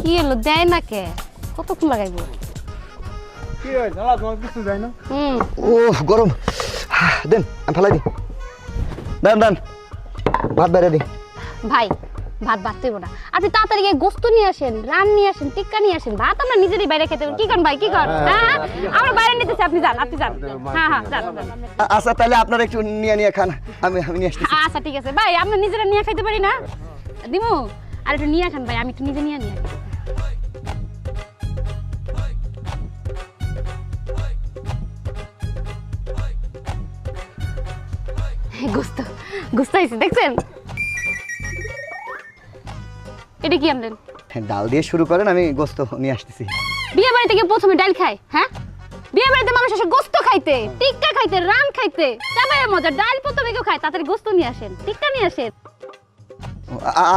কি হলো দেয় না কে কতক্ষণ লাগাইবো কি হয় জ্বালা তোমার কিছু যায় না ও গরম দেন আমি ফেলাই দিই দেন দেন ভাত বাইরে দিই ভাই ভাত বাড়তেইব না আপনি তাড়াতাড়ি গিয়ে গোস্ত নিয়ে আসেন রান নিয়ে আসেন টিক্কা নিয়ে আসেন ভাত আমরা নিজেরই বাইরে খেতে কি করেন ভাই কি করেন হ্যাঁ আমরা বাইরে নিতেছি আপনি যান হ্যাঁ হ্যাঁ যান আচ্ছা তাহলে আপনারা একটু নিয়ে খান আমি নিয়ে আসতেছি আচ্ছা ঠিক আছে ভাই আমরা নিজেরা নিয়ে খাইতে পারি না দিমু আর একটু নিয়ে খান ভাই আমি একটু নিজে নিয়ে নিয়ে গোস্ত গোস্ত আইছে দেখছেন এটা কি আনলেন ডাল দিয়ে শুরু করেন আমি গোস্ত নিয়ে আসতেছি বিয়ে বাড়িতে গিয়ে প্রথমে ডাল খায় হ্যাঁ বিয়ে বাড়িতে মানুষ আসে গোস্ত খাইতে টিক্কা খাইতে রান খাইতে চাবাইয়ের মজা ডাল প্রথমে কেউ খায় তাড়াতাড়ি গোস্ত নিয়ে আসেন টিক্কা নিয়ে আসেন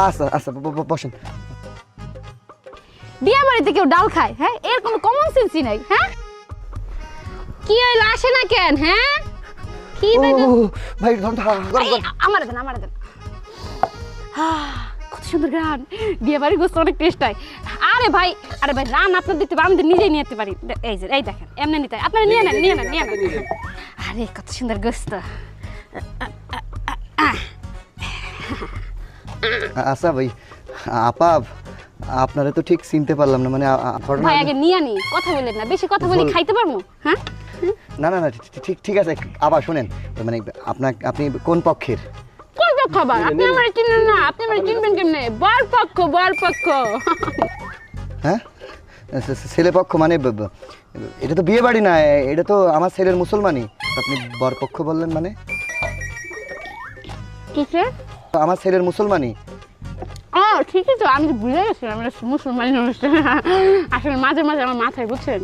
আচ্ছা আচ্ছা বসেন বিয়ে বাড়িতে কেউ ডাল খায় হ্যাঁ এর কোনো কমন সেন্সই নাই হ্যাঁ কি হইলো আসে না কেন হ্যাঁ কি ভাই আমার দেন কত সুন্দর গান বিয়ে বাড়ির গোস্ত অনেক টেস্ট হয় আরে ভাই রান আপনার দিতে আমি তো নিজেই নিয়ে যেতে পারি এই দেখেন এমনি নিতে আপনারা নিয়ে নেন আরে কত সুন্দর গোস্ত আচ্ছা ভাই আপা আপনারা তো ঠিক চিনতে পারলাম না মানে ভাই আগে নিয়ে নি কথা বলেন না বেশি কথা বলি খাইতে পারবো হ্যাঁ না ঠিক আছে আবার শুনেন মানে আপনি কোন পক্ষের কোন পক্ষ আবার আপনি আমারে চিনেন না আপনি আমারে চিনবেন কেমনে বর পক্ষ হ্যাঁ ছেলে পক্ষ মানে এটা তো বিয়ে বাড়ি না এটা তো আমার ছেলের মুসলমানি আপনি বর পক্ষ বললেন মানে কিসে আমার ছেলের মুসলমানি ঠিক আছে আমি বুঝে গেছি আমি মুসলমানি আসলে মাঝে মাঝে আমার মাথায় বুঝছেন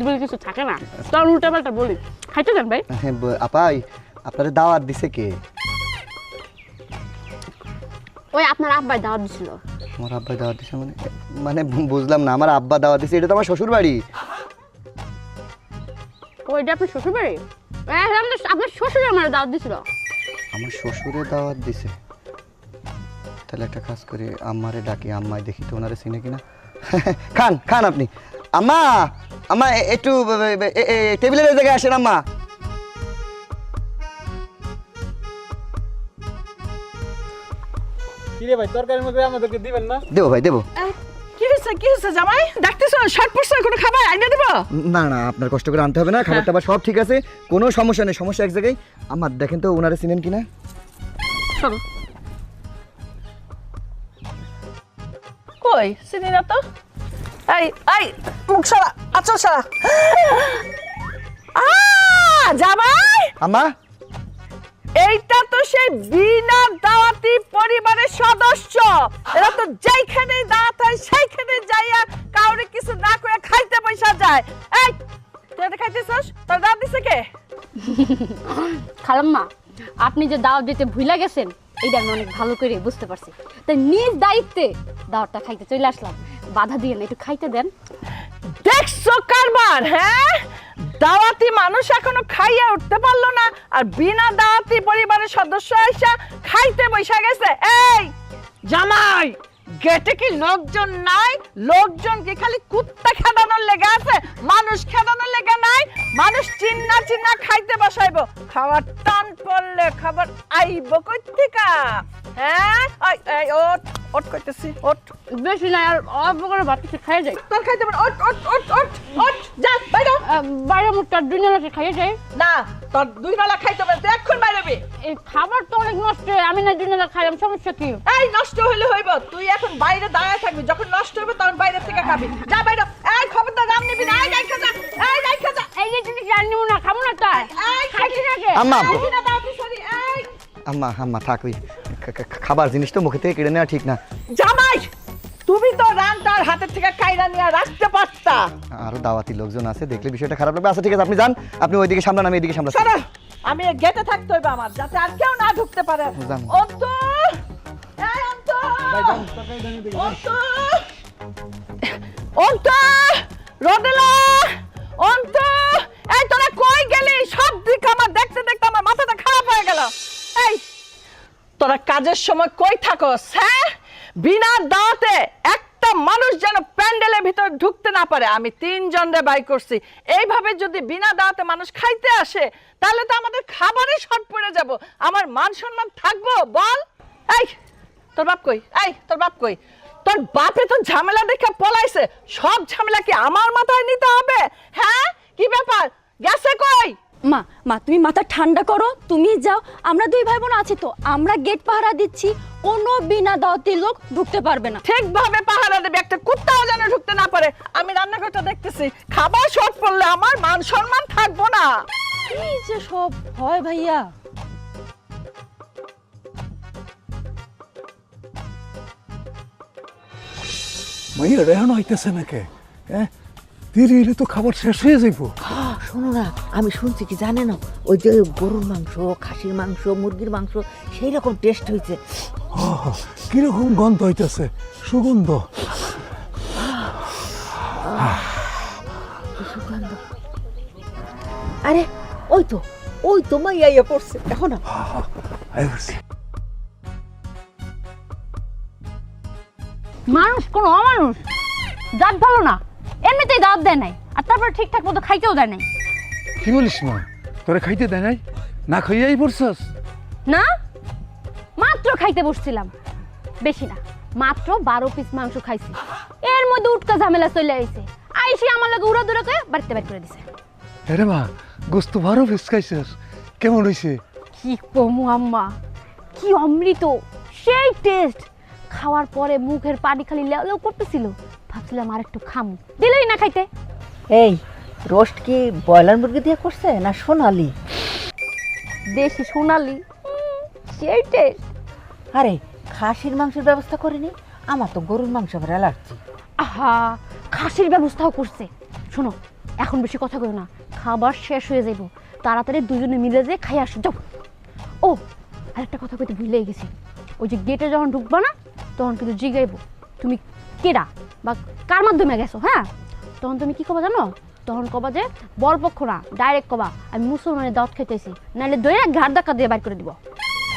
বলে কিছু থাকে না তখন উল্টা পাল্টা বলি খাইতে যান ভাই আপাই আপনাদের দাওয়াত দিছে কে ওই আপনার আব্বাই দাওয়াত দিছিল আমার আব্বা দাওয়াত দিছে মানে বুঝলাম না আমার আব্বা দাওয়াত দিছে এটা তো আমার শ্বশুর বাড়ি ওইটা আপনার শ্বশুর বাড়ি আপনার শ্বশুর আমার দাওয়াত দিছিল আমার শ্বশুরে দাওয়াত দিছে তাহলে একটা কাজ করি আম্মারে ডাকি আম্মাই দেখি তো ওনারে চিনে কিনা খান আপনি আম্মা একটু টেবিলের জায়গায় আসেন আম্মা কি রে ভাই তরকারির মধ্যে আমাদেরকে দিবেন না দেবো ভাই দেবো কি হয়েছে জামাই ডাকতেছ শর্ট পড়ছে কোনো খাবার আইনা দিব না আপনার কষ্ট করে আনতে হবে না খাবার টাবার সব ঠিক আছে কোনো সমস্যা নেই সমস্যা এক জায়গায় আমার দেখেন তো ওনারে চিনেন কিনা চলো কই চিনি না তো এই মুখ সারা আচল সারা জামাই আম্মা এইটা তো সেই বিনা দাওয়াতি পরিবারের সদস্য এরা তো যেখানে দাওয়াত হয় সেইখানে যাইয়া কাউরে কিছু না করে খাইতে পয়সা যায় এই তুই খাইতেছস তোর দাওয়াত দিছে কে খালাম্মা আপনি যে দাওয়াত দিতে ভুলে গেছেন এইটা আমি অনেক ভালো করে বুঝতে পারছি তাই নিজ দায়িত্বে দাওয়াতটা খাইতে চলে আসলাম বাধা দিয়ে না একটু খাইতে দেন দেখছো কারবার হ্যাঁ দাওয়াতি মানুষ এখনো খাইয়া উঠতে পারলো না আর বিনা দাওয়াতি পরিবারের সদস্য আইসা খাইতে বসে গেছে এই জামাই গেটে কি লোকজন নাই লোকজন কি খালি কুত্তা খেদানোর লেগে আছে মানুষ খেদানোর লেগে নাই মানুষ চিন্না খাইতে বসাইবো খাবার টান পড়লে খাবার আইব কই থেকে হ্যাঁ এই ওট কইতেছি ওট বেশি না আর অল্প করে ভাত কিছু খাইয়ে যাই তোর খাইতে পার ওট যা বাইরে বাইরে মুখটা দুনিয়াতে খাইয়ে যাই না তোর দুই বেলা খাইতে পার তুই এখন বাইরে এই খাবার তো অনেক নষ্ট হয় আমি না দুনিয়াতে খাইলাম সমস্যা কি এই নষ্ট হইলে হইব তুই এখন বাইরে দাঁড়ায় থাকবি যখন নষ্ট হবে তখন বাইরে থেকে খাবি যা বাইরে এই খবরদার রাম নিবি না এই রাইখা যা এই যে তুমি জানি না খাবো না তাই খাইতে থাকে আম্মা না দাঁড়াতে সরি এই আম্মা থাক ওই খাবার জিনিস তো মুখে থেকে কেড়ে নেওয়া ঠিক না জামাই তুমি তো রানটার হাতের থেকে কাইরা নিয়ে রাখতে পারতা আরো দাওয়াতি লোকজন আছে দেখলে বিষয়টা খারাপ লাগবে আচ্ছা ঠিক আছে আপনি যান আপনি ওইদিকে সামলান আমি এদিকে সামলাচ্ছি শোনো আমি গেটে থাকতে হইবে আমার যাতে আর কেউ না ঢুকতে পারে যান। অন্তু এই অন্তু ভাই যান তরকারি দানি দেখি অন্তু রোদেলা অন্তু এই তোরা কই গেলি সব দিক আমার দেখতে আমার মাথাটা খারাপ হয়ে গেল এই তোরা কাজের সময় কই থাকস হ্যাঁ বিনা দাওয়াতে একটা একটা মানুষ যেন প্যান্ডেলের ভিতর ঢুকতে না পারে। আমি 3 জনরে বাই করছি। এইভাবে যদি বিনা দাওয়াতে মানুষ খাইতে আসে তাহলে তো আমাদের খাবারে শর্ট পড়ে যাব। আমার মান সম্মান থাকবো বল? এই তোর বাপ কই? এই তোর বাপ কই? তোর বাপে তো ঝামেলা দেখে পলাইছে, সব ঝামেলা কি আমার মাথায় নিতে হবে? হ্যাঁ কি ব্যাপার, গেছে কই? মা মা তুমি মাথা ঠান্ডা করো, তুমি যাও, আমরা 2 ভাই বোন আছি তো, আমরা গেট পাহারা দিচ্ছি, কোনো বিনা দাওয়াতি লোক ঢুকতে পারবে না। ঠিকভাবে পাহারা দেবে, একটা কুত্তাও যেন ঢুকতে না পারে। আমি রান্নাঘরটা দেখতেছি, খাবার শর্ট পড়লে আমার মান সম্মান থাকবো না। কি যে সব হয় ভাইয়া। মাইয়া রেহানো হইতেছে নাকি? হ্যাঁ, দেরি হলে তো খাবার শেষ হয়ে যাইব। শোনো না, আমি শুনছি কি জানে না, ওই যে গরুর মাংস, খাসির মাংস, মুরগির মাংস সেই রকম টেস্ট হয়েছে। কিরকম গন্ধ হইতেছে, সুগন্ধ। সুগন্ধ। আরে ওই তো মাইয়া ইয়া পড়ছে এখন। মানুষ কোন অমানুষ, জাত ভালো না, এমনিতেই দাওয়াত দেয় নাই, আর তারপর ঠিকঠাক মতো খাইতেও দেয় নাই। কি বলিস মা, তোরা খাইতে দেয় নাই? না খাইয়াই পড়ছস? না, মাত্র খাইতে বসছিলাম, বেশি না, মাত্র 12 পিস মাংস খাইছি। এর মধ্যে উটকা ঝামেলা চলে আইছে, আইসি আমার লাগে উড়া দুরা করে বাড়িতে বাইর করে দিছে। আরে মা, গোস্ত 12 পিস খাইছস, কেমন হইছে? কি কমু আম্মা, কি অমৃত, সেই টেস্ট। খাওয়ার পরে মুখের পানি খালি লেও লেও করতেছিল, ভাবছিলাম আর একটু খামু, দিলেই না খাইতে। এই রোস্ট কি ব্রয়লার মুরগি দিয়ে করছে না সোনালি? দেশি সোনালি, সেই টেস্ট। আরে খাসির মাংসের ব্যবস্থা করেনি? আমার তো গরুর মাংস আবার অ্যালার্জি। আহা, খাসির ব্যবস্থাও করছে। শোনো, এখন বেশি কথা কইও না, খাবার শেষ হয়ে যাইব, তাড়াতাড়ি দুজনে মিলে যে খাই আসো, যাও। ও আরেকটা কথা কইতে ভুলেই গেছি, ওই যে গেটে যখন ঢুকবা না, তখন কিন্তু জিগাইব তুমি কেডা বা কার মাধ্যমে গেছো। হ্যাঁ, তখন তুমি কি কবা জানো? তখন কবা যে বরপক্ষ না, ডাইরেক্ট কবা আমি মুসলমানের দাওয়াত খাইতেছি, নাহলে দইরা ঘাট ধাক্কা দিয়ে বাইর করে দিব।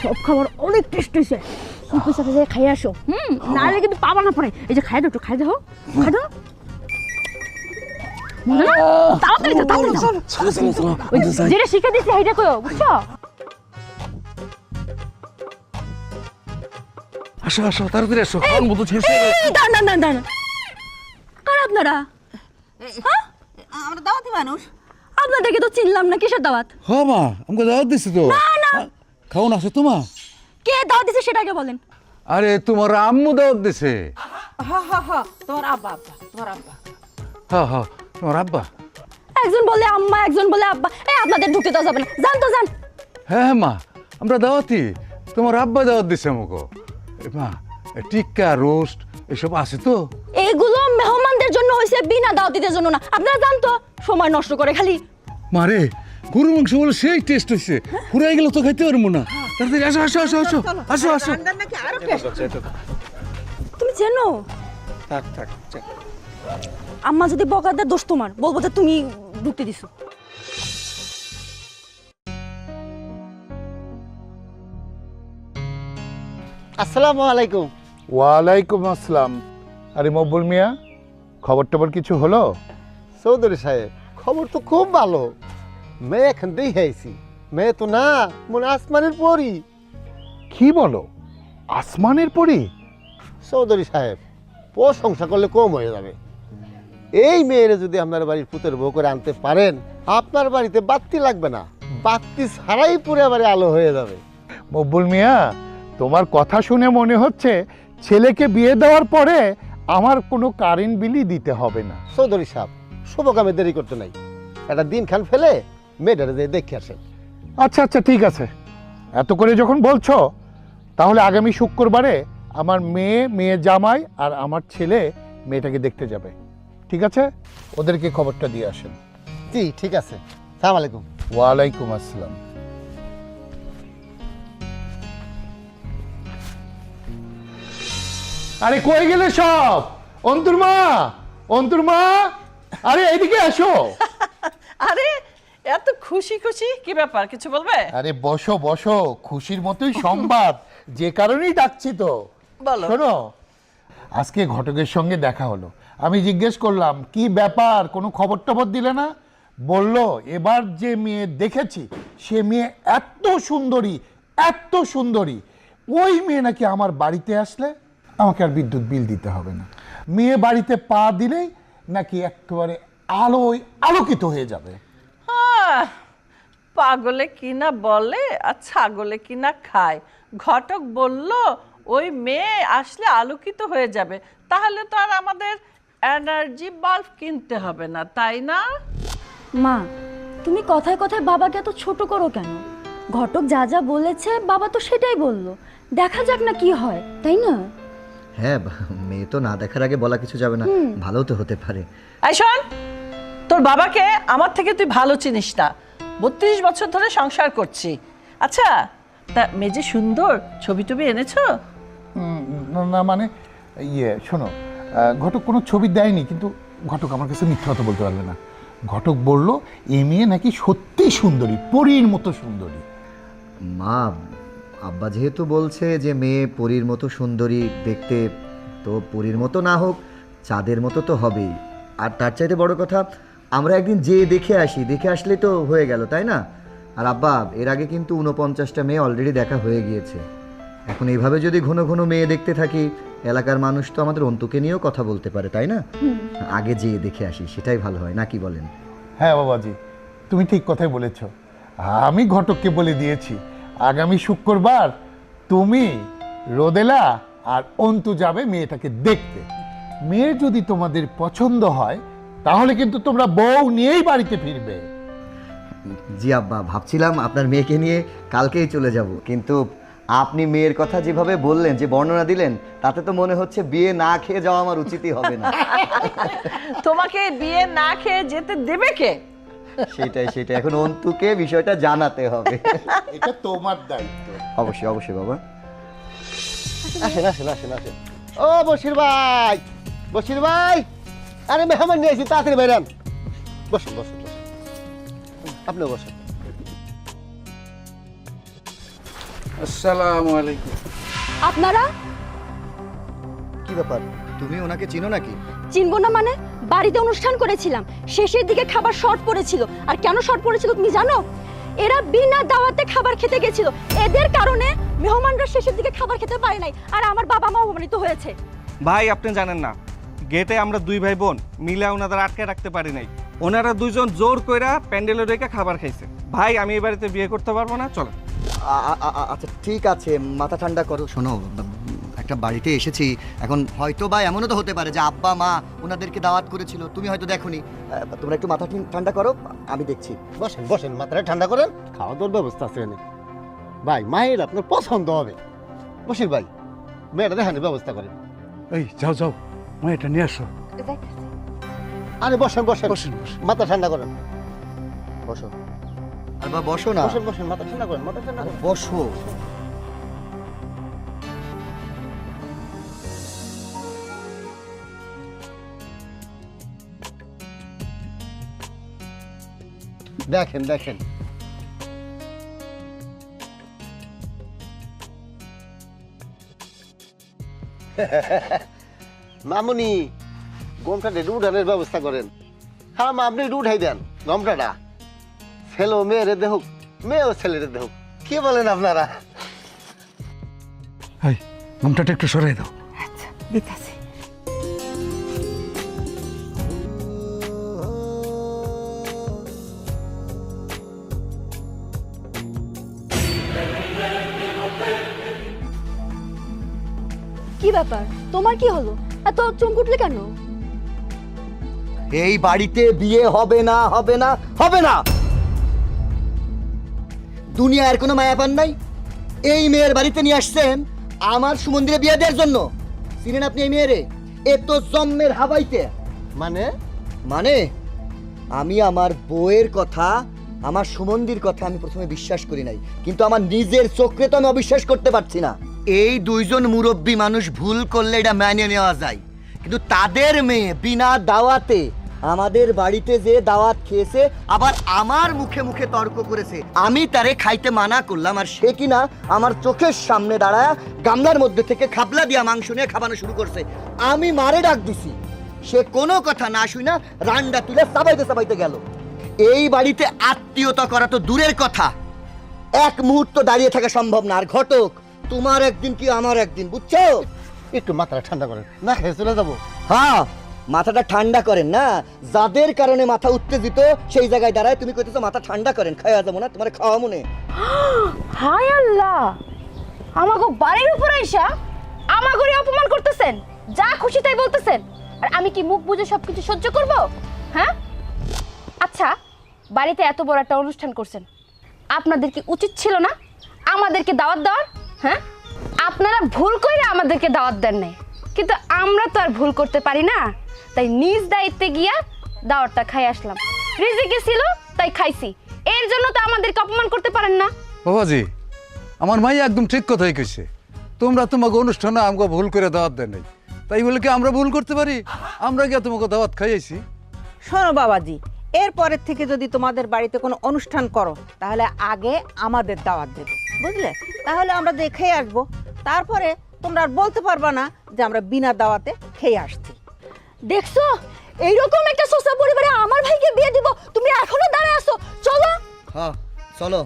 সব খাবার অনেক টেস্ট হয়েছে, সুপের সাথে যে খাই আসো। নাহলে কিন্তু পাবা না পরে। এই যে খাই দাও, একটু খাই দাও, খাই দাও। মজা না? তাড়াতাড়ি যাও, তাড়াতাড়ি যাও। ওই যেটা শিখে দিছি সেইটা কইও, বুঝছো? আসো আসো, তাড়াতাড়ি আসো, খাওয়ার মতো শেষ হয়ে গেছে। দাঁড়ান, কার আপনারা? আমরা দাওয়াতি মানুষ। আপনাদেরকে তো চিনলাম না, কিসের দাওয়াত? হ্যাঁ মা, আমাকে দাওয়াত দিছি তো। খাওন আসো তোমা। কে দাওয়াত দিছে সেটা আগে বলেন। আরে তোমার আম্মু দাওয়াত দিছে। তোমার আব্বা তোমার আব্বা। হ্যাঁ হ্যাঁ, তোমার আব্বা। একজন বলে আম্মা, একজন বলে আব্বা। এই আপনাদের ঢুকতে দেওয়া যাবে না, যান তো যান। হ্যাঁ হ্যাঁ মা, আমরা দাওয়াতি, তোমার আব্বা দাওয়াত দিছে আমাকে। মা, টিক্কা রোস্ট এসব আছে তো? এগুলো মেহমানদের জন্য হয়েছে, বিনা দাওয়াতিদের জন্য না। আপনারা যান তো, সময় নষ্ট করে খালি। মারে, গরু মাংস বলে সেই টেস্ট হয়েছে, পুরাই গেলে তো খাইতে পারবো না। তাড়াতাড়ি আসো আসো আসো আসো আসো আসো। নাকি আরো টেস্ট। তুমি চেনো? আম্মা যদি বকা দেয় দোষ তোমার, বলবো যে তুমি ঢুকতে দিছো। আসসালামু আলাইকুম। ওয়ালাইকুম আসসালাম। আরে মকবুল মিয়া, খবর টবর কিছু হলো? চৌধুরী সাহেব, খবর তো খুব ভালো। মেয়ে এখান থেকে আইছি, মেয়ে তো না, মনে আসমানের পরি। কি বলো, আসমানের পরি? চৌধুরী সাহেব, প্রশংসা করলে কম হয়ে যাবে। এই মেয়েরে যদি আপনার বাড়ির পুতের বউ করে আনতে পারেন, আপনার বাড়িতে বাতি লাগবে না, বাতি ছাড়াই পুরো বাড়ি আলো হয়ে যাবে। মকবুল মিয়া, তোমার কথা শুনে মনে হচ্ছে ছেলেকে বিয়ে দেওয়ার পরে আমার কোনো কারেন্ট বিলই দিতে হবে না। চৌধুরী সাহেব, শুভ কামে দেরি করতে নাই, একটা দিন খান ফেলে মেয়েটারে যে দেখে আসেন। আচ্ছা আচ্ছা, ঠিক আছে, এত করে যখন বলছো তাহলে আগামী শুক্রবারে আমার মেয়ে জামাই আর আমার ছেলে মেয়েটাকে দেখতে যাবে। ঠিক আছে, ওদেরকে খবরটা দিয়ে আসেন। জি ঠিক আছে, সালাম আলাইকুম। ওয়ালাইকুম আসসালাম। আরে কই গেলে সব? অন্তর মা, আরে এদিকে আসো। আরে এত খুশি খুশি, কি ব্যাপার, কিছু বলবে? আরে বসো বসো, খুশির মতোই সংবাদ, যে কারণেই ডাকছি তো। বলো। শোনো, আজকে ঘটকের সঙ্গে দেখা হলো, আমি জিজ্ঞেস করলাম কি ব্যাপার, কোনো খবর টবর দিলে না? বলল এবার যে মেয়ে দেখেছি সে মেয়ে এত সুন্দরী, এত সুন্দরী, ওই মেয়ে নাকি আমার বাড়িতে আসলে আমাকে আর বিদ্যুৎ বিল দিতে হবে না। মেয়ে বাড়িতে পা দিলেই নাকি একেবারে আলোয় আলোকিত হয়ে যাবে। পাগলে কিনা বলে আর ছাগলে কিনা খায়। ঘটক বলল ওই মেয়ে আসলে আলোকিত হয়ে যাবে, তাহলে তো আর আমাদের এনার্জি বাল্ব কিনতে হবে না, তাই না? মা, তুমি কথায় কথায় বাবাকে এত ছোট করো কেন? ঘটক যা যা বলেছে বাবা তো সেটাই বললো, দেখা যাক না কি হয়, তাই না? হ্যাঁ, মেয়ে তো না দেখার আগে বলা কিছু যাবে না, ভালো তো হতে পারে। এই শোন, তোর বাবাকে আমার থেকে তুই ভালো চিনিস না, 32 বছর ধরে সংসার করছি। আচ্ছা, তা মেয়ে যে সুন্দর, ছবি টবি এনেছো? না মানে শোনো, ঘটক কোনো ছবি দেয়নি, কিন্তু ঘটক আমার কাছে মিথ্যা কথা বলতে পারবে না। ঘটক বলল এই মেয়ে নাকি সত্যি সুন্দরী, পরীর মতো সুন্দরী। মা, আব্বা যেহেতু বলছে যে মেয়ে পরীর মতো সুন্দরী দেখতে, তো পরীর মতো না হোক চাঁদের মতো তো হবেই। আর তার চাইতে বড় কথা, আমরা একদিন যে দেখে আসি, দেখে আসলে তো হয়ে গেল, তাই না? আর আব্বা, এর আগে কিন্তু 49টা মেয়ে অলরেডি দেখা হয়ে গিয়েছে। এখন এইভাবে যদি ঘন ঘন মেয়ে দেখতে থাকি, এলাকার মানুষ তো আমাদের অন্তুকে নিয়েও কথা বলতে পারে, তাই না? আগে যে দেখে আসি সেটাই ভালো হয়, না কি বলেন? হ্যাঁ বাবাজি, তুমি ঠিক কথাই বলেছ। আমি ঘটককে বলে দিয়েছি আগামী শুক্রবার তুমি, রোদেলা আর অন্তু যাবে মেয়েটাকে দেখতে। মেয়ে যদি তোমাদের পছন্দ হয় তাহলে কিন্তু তোমরা বউ নিয়েই বাড়িতে ফিরবে। জি আব্বা, ভাবছিলাম আপনার মেয়েকে নিয়ে কালকেই চলে যাব, কিন্তু আপনি মেয়ের কথা যেভাবে বললেন, যে বর্ণনা দিলেন, তাতে তো মনে হচ্ছে বিয়ে না খেয়ে যাওয়া আমার উচিতই হবে না। তোমাকে বিয়ে না খেয়ে যেতে দেবে কে? সেটাই এখন অন্তুকে বিষয়টা জানাতে হবে। এটা তোমার দায়িত্ব। অবশ্যই অবশ্যই বাবা। আসেন আসেন আসেন আসেন। ও বশির ভাই, বশির ভাই, আরে মেহমান নিয়ে এসেছি, তাড়াতাড়ি বেরান। বসুন বসুন বসুন, আপনি বসুন। আসসালামু আলাইকুম। আপনারা কি ব্যাপার, তুমি ওনাকে চিনো নাকি? চিনবো না মানে? বাড়িতে অনুষ্ঠান করেছিলাম, শেষের দিকে খাবার শর্ট পড়েছিল। আর কেন শর্ট পড়েছিল তুমি জানো? এরা বিনা দাওয়াতে খাবার খেতে গেছিল, এদের কারণে মেহমানরা শেষের দিকে খাবার খেতে পারে নাই, আর আমার বাবা মা অপমানিত হয়েছে। ভাই, আপনি জানেন না, গেটে আমরা দুই ভাই বোন মিলে ওনাদের আটকে রাখতে পারি নাই। ওনারা দুইজন জোর কইরা প্যান্ডেলে রেখে খাবার খাইছে। ভাই, আমি এই বাড়িতে বিয়ে করতে পারবো না, চলো। আচ্ছা ঠিক আছে, মাথা ঠান্ডা করো। শোনো, একটা বাড়িতে এসেছি, এখন হয়তো বা এমনও তো হতে পারে যে আব্বা মা ওনাদেরকে দাওয়াত করেছিল, তুমি হয়তো দেখোনি। তোমরা একটু মাথা ঠান্ডা করো, আমি দেখছি। বসেন বসেন, মাথাটা ঠান্ডা করেন, খাওয়া দাওয়ার ব্যবস্থা আছে এনে। ভাই, মায়ের আপনার পছন্দ হবে। বশির ভাই, মেয়েটা দেখানোর ব্যবস্থা করেন। এই যাও যাও, এটা নিয়ে আসো। আরে বসেন বসেন বসেন বসেন। মাথা ঠান্ডা করেন। বসো। আর বা বসো না। বসেন বসেন, মাথা ঠান্ডা করেন, মাথা ঠান্ডা করেন। বসো। দেখেন দেখেন, মামুনি, গমটাটা একটু উঠানের ব্যবস্থা করেন। হ্যাঁ মা, আপনি একটু উঠাই দেন গমটাটা। ছেলে মেয়েরে দেখুক, মেয়েও ছেলেরে দেখুক, কি বলেন আপনারা? এই ঘুমটাটা একটু সরাই দাও। আচ্ছা, দিতেছি। কি ব্যাপার, তোমার কি হলো? এত চমক উঠলে কেন? এই বাড়িতে বিয়ে হবে না, হবে না, হবে না। দুনিয়ার কোনো মায়াপান নাই। এই মেয়ের বাড়িতে নিয়ে আসছেন আমার সুমন্দিরে বিয়ে দেওয়ার জন্য। চিনেন আপনি এই মেয়েরে? এ তো জন্মের হাবাইতে। মানে মানে আমি আমার বউয়ের কথা, আমার সুমন্দির কথা আমি প্রথমে বিশ্বাস করি নাই, কিন্তু আমার নিজের চোখে তো আমি অবিশ্বাস করতে পারছি না। এই দুইজন মুরব্বী মানুষ ভুল করলে এটা মেনে নেওয়া যায়, কিন্তু তাদের মেয়ে বিনা দাওয়াতে আমাদের বাড়িতে যে দাওয়াত খেয়েছে আবার আমার মুখে মুখে তর্ক করেছে। আমি তারে খাইতে মানা করলাম, আর সে কিনা আমার চোখের সামনে দাঁড়ায় গামলার মধ্যে থেকে খাবলা দিয়া মাংস নিয়ে খাবানো শুরু করছে। আমি মারে ডাক দিছি, সে কোনো কথা না শুনা রান্ডা তুলে চাবাইতে চাবাইতে গেল। এই বাড়িতে আত্মীয়তা করা তো দূরের কথা, এক মুহূর্ত দাঁড়িয়ে থাকা সম্ভব না। আর ঘটক, তোমার একদিন কি আমার একদিন, বুঝছো? একটু মাথাটা ঠান্ডা করেন, না খেয়ে চলে যাবো। হ্যাঁ, মাথাটা ঠান্ডা করেন না। যাদের কারণে মাথা উত্তেজিত সেই জায়গায় দাঁড়ায় তুমি কইতেছো মাথা ঠান্ডা করেন। খাওয়া যাবো না, তোমার খাওয়া মনে। হায় আল্লাহ, আমাকে বাড়ির উপর আইসা আমাকে অপমান করতেছেন, যা খুশি তাই বলতেছেন, আর আমি কি মুখ বুজে সবকিছু সহ্য করব? হ্যাঁ আচ্ছা, বাড়িতে এত বড় একটা অনুষ্ঠান করছেন, আপনাদের কি উচিত ছিল না আমাদেরকে দাওয়াত দেওয়ার? হ্যাঁ, আপনারা ভুল করে আমাদেরকে দাওয়াত দেন নাই, কিন্তু আমরা তো আর ভুল করতে পারি না, তাই নিজ দায়িত্বে গিয়া দাওয়াতটা খাই আসলাম। রিজিকে ছিল তাই খাইছি, এর জন্য তো আমাদেরকে অপমান করতে পারেন না। বাবাজি, আমার মাই একদম ঠিক কথাই কইছে। তোমরা তোমাকে অনুষ্ঠানে আমাকে ভুল করে দাওয়াত দেয় নাই, তাই বলে কি আমরা ভুল করতে পারি? আমরা গিয়ে তোমাকে দাওয়াত খাইয়েছি। শোনো বাবাজি, এরপরের থেকে যদি তোমাদের বাড়িতে কোনো অনুষ্ঠান করো তাহলে আগে আমাদের দাওয়াত দেবে, বুঝলে? তাহলে আমরা দেখে আসবো, তারপরে তোমরা আর বলতে পারবা না যে আমরা বিনা দাওয়াতে খেয়ে আসছি। দেখছো, এইরকম একটা সোসা পরিবারে আমার ভাইকে বিয়ে দিব, তুমি এখনো দাঁড়ায় আছো? চলো। হ্যাঁ চলো,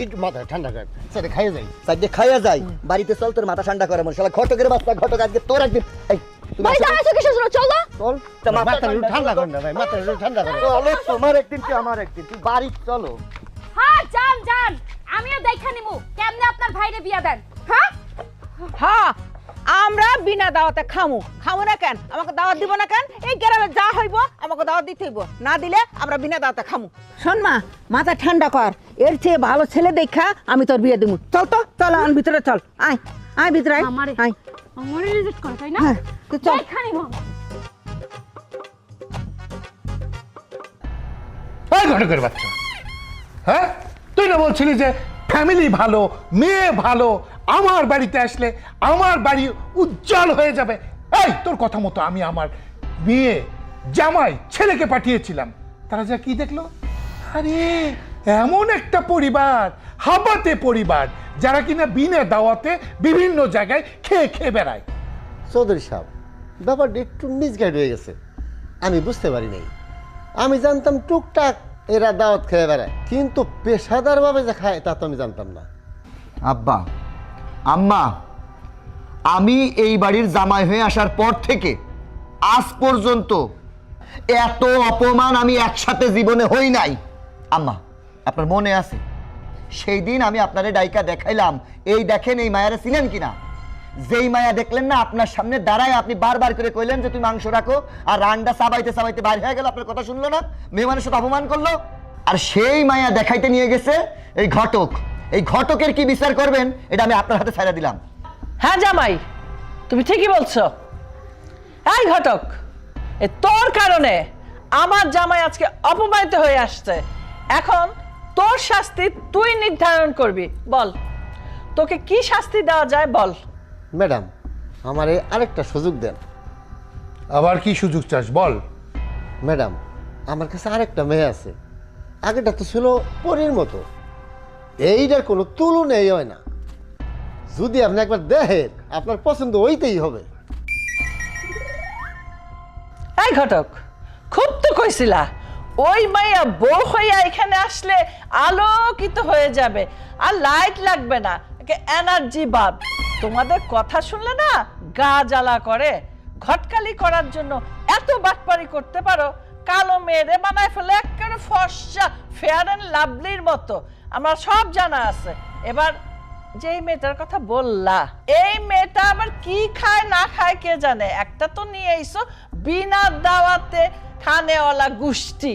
একটু মাথা ঠান্ডা করেন, সেটা খাইয়ে যাই। সাইডে খাইয়া যাই, বাড়িতে চল, তোর মাথা ঠান্ডা করে মন। শালা ঘটকের বাচ্চা, ঘটক আজকে তোর একদিন। এই তুমি ভাই দাঁড়াইছো কিসের জন্য? চলো। চল, তা মাথা একটু ঠান্ডা করেন না ভাই, মাথা একটু ঠান্ডা করেন। চলো, তোমার একদিন কি আমার একদিন, তুই বাড়ি চলো। হ্যাঁ যান যান, আমিও দেখা নিমু কেমনে আপনার ভাইরে বিয়া দেন। হ্যাঁ হ্যাঁ, আমরা বিনা দাওয়াতে খামু। খামু না কেন? আমাকে দাওয়াত দিব না কেন? এই গ্রামে যা হইব আমাকে দাওয়াত দিতে হইব, না দিলে আমরা বিনা দাওয়াতে খামু। শোন মা, মাথা ঠান্ডা কর, এর চেয়ে ভালো ছেলে দেখা আমি তোর বিয়ে দিব। চল তো, চল আন ভিতরে, চল আয় আয় ভিতরে আয়। আমারে আয়, আমারে রিজেক্ট করে তাই না? হ্যাঁ তুই চল। দেখা নিমু। ওই ঘটকের বাচ্চা, হ্যাঁ তুই না বলছিলি যে ফ্যামিলি ভালো, মেয়ে ভালো, আমার বাড়িতে আসলে আমার বাড়ি উজ্জ্বল হয়ে যাবে। এই তোর কথা মতো আমি আমার মেয়ে, জামাই, ছেলেকে পাঠিয়েছিলাম, তারা যা কি দেখলো, আরে এমন একটা পরিবার, হাবাতে পরিবার, যারা কিনা বিনা দাওয়াতে বিভিন্ন জায়গায় খেয়ে খেয়ে বেড়ায়। চৌধুরী সাহেব, ব্যাপারটা একটু মিসগাইড হয়ে গেছে, আমি বুঝতে পারি নাই। আমি জানতাম টুকটাক এরা দাওয়াত খেয়ে বেড়ায়, কিন্তু পেশাদারভাবে যে খায় তা তো আমি জানতাম না। আব্বা, আম্মা, আমি এই বাড়ির জামাই হয়ে আসার পর থেকে আজ পর্যন্ত এত অপমান আমি একসাথে জীবনে হই নাই। আম্মা, আপনার মনে আছে সেই দিন আমি আপনারে ডাইকা দেখাইলাম, এই দেখেন এই মায়ারে ছিলেন কিনা? যেই মায়া দেখলেন না আপনার সামনে দাঁড়ায়, আপনি বারবার করে কইলেন যে তুমি মাংস রাখো, আর রান্না চাবাইতে চাবাইতে বাইরে হয়ে গেল, আপনার কথা শুনলো না, মেহমানের সাথে অপমান করলো। আর সেই মায়া দেখাইতে নিয়ে গেছে এই ঘটক। এই ঘটকের কি বিচার করবেন এটা আমি আপনার হাতে ছাইড়া দিলাম। হ্যাঁ জামাই, তুমি ঠিকই বলছো। এই ঘটক, এ তোর কারণে আমার জামাই আজকে অপমানিত হয়ে আসছে। এখন তোর শাস্তি তুই নির্ধারণ করবি। বল, তোকে কি শাস্তি দেওয়া যায় বল। ম্যাডাম, আমারে আরেকটা সুযোগ দেন। আবার কি সুযোগ চাস বল? ম্যাডাম, আমার কাছে আরেকটা মেয়ে আছে, আগেটা তো ছিল পরীর মতো, এইটার কোনো তুলনাই হয় না। যদি আপনি একবার দেখেন, আপনার পছন্দ হইতেই হবে। এই ঘটক, খুব তো কইছিলা ওই মাইয়া বউ হইয়া এখানে আসলে আলোকিত হয়ে যাবে, আর লাইট লাগবে না, এনার্জি বাল্ব। তোমাদের কথা শুনলে না গা জ্বালা করে। ঘটকালি করার জন্য এত বাটপারি করতে পারো, কালো মেয়েরে বানায় ফেলে একেবারে ফর্সা ফেয়ার অ্যান্ড লাভলির মতো, আমার সব জানা আছে। এবার যেই মেয়েটার কথা বললা, এই মেয়েটা আবার কি খায় না খায় কে জানে। একটা তো নিয়ে আইসো বিনা দাওয়াতে খানেওয়ালা গোষ্ঠী।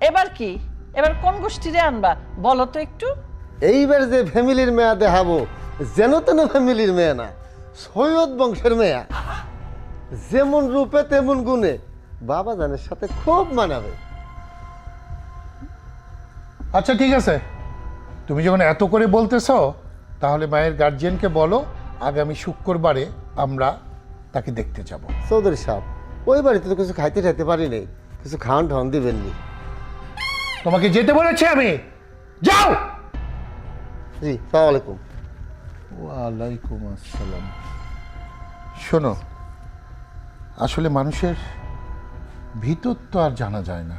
এবার কি, এবার কোন গোষ্ঠীরে আনবা বলো তো একটু। এইবার যে ফ্যামিলির মেয়া দেখাবো, যেন তেন ফ্যামিলির মেয়ে না, সৈয়দ বংশের মেয়া, যেমন রূপে তেমন গুণে বাবা জানের সাথে খুব মানাবে। আচ্ছা ঠিক আছে, তুমি যখন এত করে বলতেছ তাহলে মায়ের গার্জিয়ানকে বলো আগামী শুক্রবারে আমরা তাকে দেখতে যাব। চৌধুরী সাহেব, ওই বাড়িতে তো কিছু খাইতে পারি নাই, কিছু খাওয়ান ঠাওয়ান দিবেননি? তোমাকে যেতে বলেছি আমি, যাও। জি, সালাম আলাইকুম। ওয়ালাইকুম আসসালাম। শোনো, আসলে মানুষের ভিতর তো আর জানা যায় না।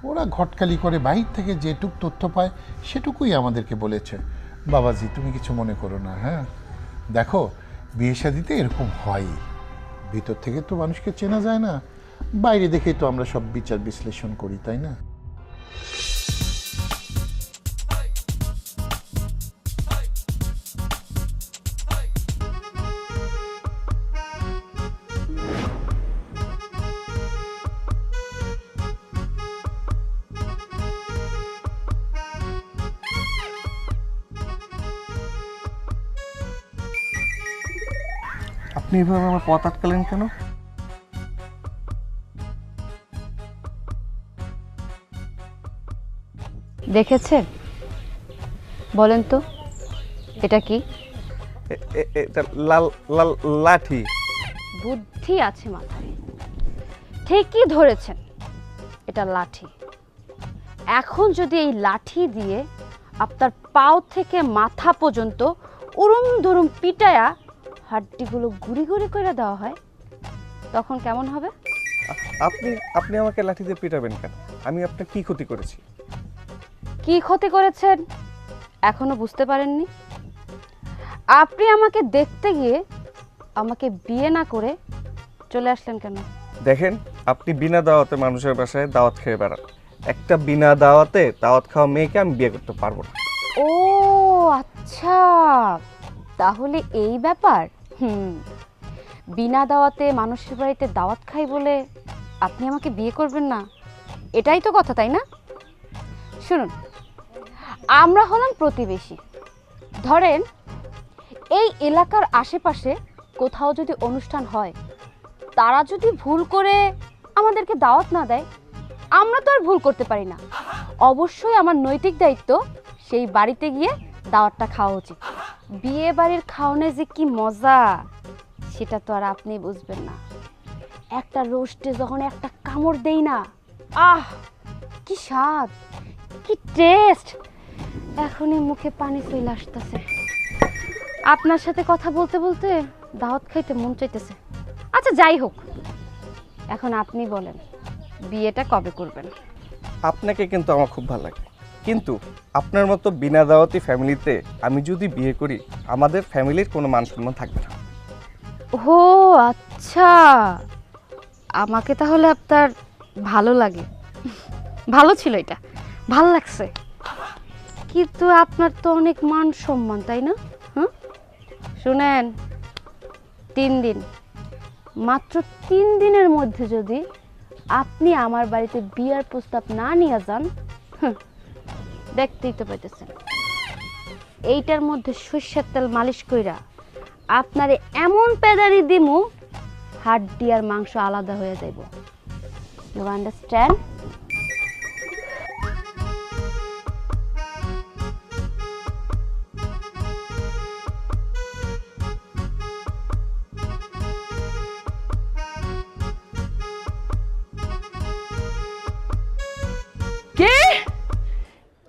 ওরা ঘটকালি করে বাইর থেকে যেটুক তথ্য পায় সেটুকুই আমাদেরকে বলেছে। বাবাজি, তুমি কিছু মনে করো না। হ্যাঁ, দেখো, বিয়ে শাদিতে এরকম হয়, ভিতর থেকে তো মানুষকে চেনা যায় না, বাইরে দেখেই তো আমরা সব বিচার বিশ্লেষণ করি, তাই না? আপনি এভাবে আমার পথ আটকালেন কেন? দেখেছেন? বলেন তো এটা কি? এটা লাল লাল লাঠি। বুদ্ধি আছে মাথায়, ঠিকই ধরেছেন, এটা লাঠি। এখন যদি এই লাঠি দিয়ে আপনার পাও থেকে মাথা পর্যন্ত উরুম ধরুম পিটায়া হাড্ডিগুলো গুড়ি গুড়ি করে দেওয়া হয়, তখন কেমন হবে? আপনি আপনি আমাকে লাঠি দিয়ে পিটাবেন কেন? আমি আপনার কি ক্ষতি করেছি? কি ক্ষতি করেছেন এখনো বুঝতে পারেননি? আপনি আমাকে দেখতে গিয়ে আমাকে বিয়ে না করে চলে আসলেন কেন? দেখেন, আপনি বিনা দাওয়াতে মানুষের বাসায় দাওয়াত খেয়ে বেড়ান। একটা বিনা দাওয়াতে দাওয়াত খাওয়া মেয়েকে আমি বিয়ে করতে পারবো না। ও আচ্ছা, তাহলে এই ব্যাপার। বিনা দাওয়াতে মানুষের বাড়িতে দাওয়াত খাই বলে আপনি আমাকে বিয়ে করবেন না, এটাই তো কথা, তাই না? শুনুন, আমরা হলাম প্রতিবেশী। ধরেন এই এলাকার আশেপাশে কোথাও যদি অনুষ্ঠান হয়, তারা যদি ভুল করে আমাদেরকে দাওয়াত না দেয়, আমরা তো আর ভুল করতে পারি না। অবশ্যই আমার নৈতিক দায়িত্ব সেই বাড়িতে গিয়ে দাওয়াতটা খাওয়া উচিত। বিয়ে বাড়ির খাওয়ানো যে কি মজা সেটা তো আর আপনি বুঝবেন না। একটা রোস্টে যখন একটা কামড় দেই না, আহ কি স্বাদ, কি টেস্ট, এখনই মুখে পানি চলে আসতেছে। আপনার সাথে কথা বলতে বলতে দাওয়াত খাইতে মন চাইতেছে। আচ্ছা যাই হোক, এখন আপনি বলেন বিয়েটা কবে করবেন? আপনাকে কিন্তু আমার খুব ভালো লাগে, কিন্তু আপনার মতো বিনা দাওয়াতি ফ্যামিলিতে আমি যদি বিয়ে করি, আমাদের ফ্যামিলির কোনো মান সম্মান থাকবে না। ও আচ্ছা, আমাকে তাহলে আপনার ভালো লাগে। ভালো ছিল, এটা ভালো লাগছে, কিন্তু আপনার তো অনেক মান সম্মান, তাই না? হ্যাঁ, শুনেন, 3 দিন, মাত্র 3 দিনের মধ্যে যদি আপনি আমার বাড়িতে বিয়ের প্রস্তাব না নিয়ে যান, দেখতেই তো পাইতেছেন, এইটার মধ্যে সরষের তেল মালিশ কইরা আপনারে এমন পেদারি দিমু, হাড্ডি আর মাংস আলাদা হয়ে যাইব। You understand? কি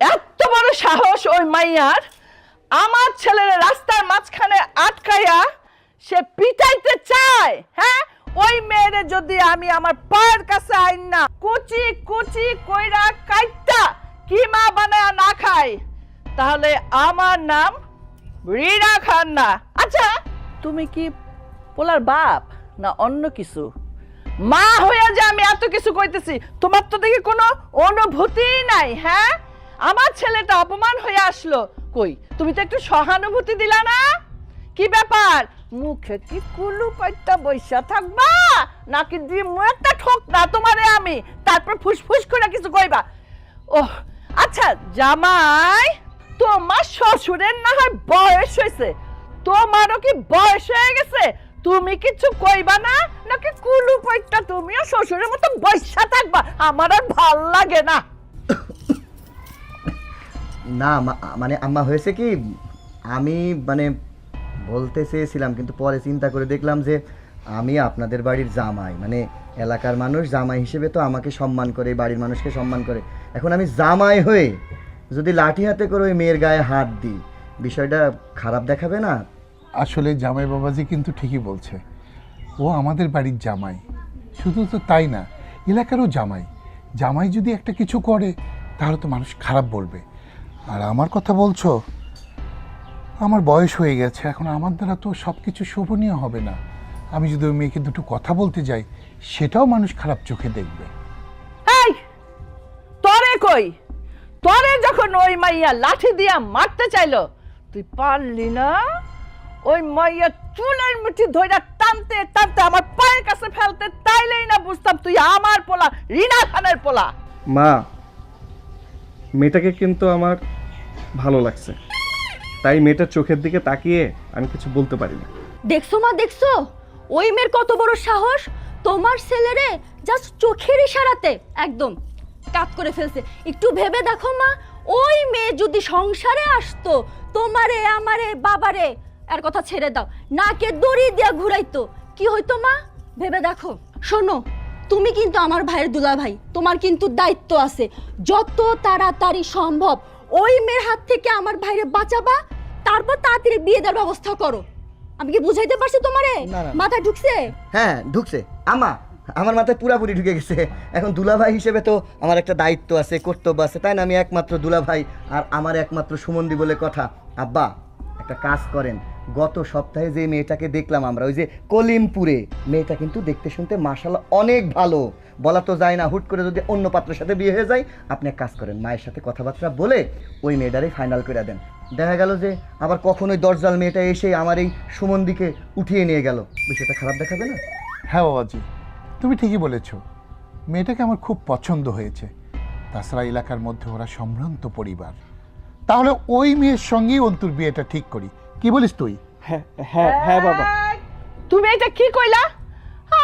এত বড় সাহস ওই মাইয়ার, আমার ছেলের রাস্তার মাঝখানে আটকায়া সে পিটাইতে চায়? হ্যাঁ, ওই মেয়েরে যদি আমি আমার পায়ের কাছে আইন না কুচি কুচি কইরা কাইটা কিমা বানায় না খাই, তাহলে আমার নাম রিনা খান না। আচ্ছা, তুমি কি পোলার বাপ না অন্য কিছু? মা হইয়া যে আমি এত কিছু কইতেছি, তোমার তো দেখি কোনো অনুভূতি নাই। হ্যাঁ, আমার ছেলেটা অপমান হয়ে আসলো, কই তুমি তো একটু সহানুভূতি দিলা না? কি ব্যাপার, মুখে কি কুলু পাইটা বইসা থাকবা নাকি দিয়ে একটা ঠোক না তোমারে আমি, তারপর ফুসফুস করে কিছু কইবা? ওহ আচ্ছা, জামাই তোমার শ্বশুরের না হয় বয়স হয়েছে, তোমারও কি বয়স হয়ে গেছে? তুমি কিছু কইবা না নাকি কুলু পাইটা তুমিও শ্বশুরের মতো বইসা থাকবা? আমার আর ভাল লাগে না। না মানে আম্মা, হয়েছে কি, আমি মানে বলতে চেয়েছিলাম, কিন্তু পরে চিন্তা করে দেখলাম যে আমি আপনাদের বাড়ির জামাই, মানে এলাকার মানুষ জামাই হিসেবে তো আমাকে সম্মান করে, বাড়ির মানুষকে সম্মান করে। এখন আমি জামাই হয়ে যদি লাঠি হাতে করে ওই মেয়ের গায়ে হাত দিই, বিষয়টা খারাপ দেখাবে না? আসলে জামাই বাবাজি কিন্তু ঠিকই বলছে, ও আমাদের বাড়ির জামাই। শুধু তো তাই না, এলাকারও জামাই। জামাই যদি একটা কিছু করে তাহলে তো মানুষ খারাপ বলবে। আর আমার কথা বলছো, আমার বয়স হয়ে গেছে, এখন আমার দ্বারা তো সব কিছু শোভনীয় হবে না। আমি যদি ওই মেয়েকে দুটো কথা বলতে যাই, সেটাও মানুষ খারাপ চোখে দেখবে। এই তোরে কই, তোরে যখন ওই মাইয়া লাঠি দিয়া মারতে চাইলো তুই পারলি না? ওই মাইয়া চুলের মুঠি ধইরা টানতে টানতে আমার পায়ের কাছে ফেলতে, তাইলেই না বুঝতাম তুই আমার পোলা, রিনা খানের পোলা। মা, মেয়েটাকে কিন্তু আমার ভালো লাগছে, তাই মেয়েটার চোখের দিকে তাকিয়ে আমি কিছু বলতে পারি না। দেখছো মা, দেখছো ওই মেয়ের কত বড় সাহস? তোমার ছেলেরে জাস্ট চোখের ইশারাতে একদম কাট করে ফেলছে। একটু ভেবে দেখো মা, ওই মেয়ে যদি সংসারে আসতো, তোমারে আমারে বাবারে আর কথা ছেড়ে দাও, নাকে দড়ি দিয়া ঘুরাইতো, কি হইতো মা? ভেবে দেখো। শোনো, তুমি কিন্তু আমার ভাইয়ের দুলা ভাই, তোমার কিন্তু দায়িত্ব আছে। যত তাড়াতাড়ি সম্ভব ওই মেয়ের হাত থেকে আমার ভাইরে বাঁচাবা, তারপর তাড়াতাড়ি বিয়ে দেওয়ার ব্যবস্থা করো। আমি কি বুঝাইতে পারছি তোমারে? না, না। মাথা ঢুকছে? হ্যাঁ ঢুকছে আমা, আমার মাথায় পুরাপুরি ঢুকে গেছে। এখন দুলাভাই হিসেবে তো আমার একটা দায়িত্ব আছে, কর্তব্য আছে, তাই না? আমি একমাত্র দুলাভাই আর আমার একমাত্র সুমন্দি বলে কথা। আব্বা একটা কাজ করেন, গত সপ্তাহে যে মেয়েটাকে দেখলাম আমরা ওই যে কলিমপুরে, মেয়েটা কিন্তু দেখতে শুনতে মাশাআল্লাহ অনেক ভালো। বলা তো যায় না, হুট করে যদি অন্য পাত্রের সাথে বিয়ে হয়ে যায়। আপনি এক কাজ করেন, মায়ের সাথে কথাবার্তা বলে ওই মেয়েটারই ফাইনাল করে দেন। দেখা গেল যে আবার কখন ওই দরজাল মেয়েটা এসে আমার এই সুমন্দিকে উঠিয়ে নিয়ে গেল, বিষয়টা খারাপ দেখাবে না? হ্যাঁ বাবাজি, তুমি ঠিকই বলেছ, মেয়েটাকে আমার খুব পছন্দ হয়েছে। তাছাড়া এলাকার মধ্যে ওরা সম্ভ্রান্ত পরিবার, তাহলে ওই মেয়ের সঙ্গেই অন্তুর বিয়েটা ঠিক করি। কি বলিস তুই? হ্যাঁ হ্যাঁ হ্যাঁ বাবা। এই, তুমি এটা কি কইলা?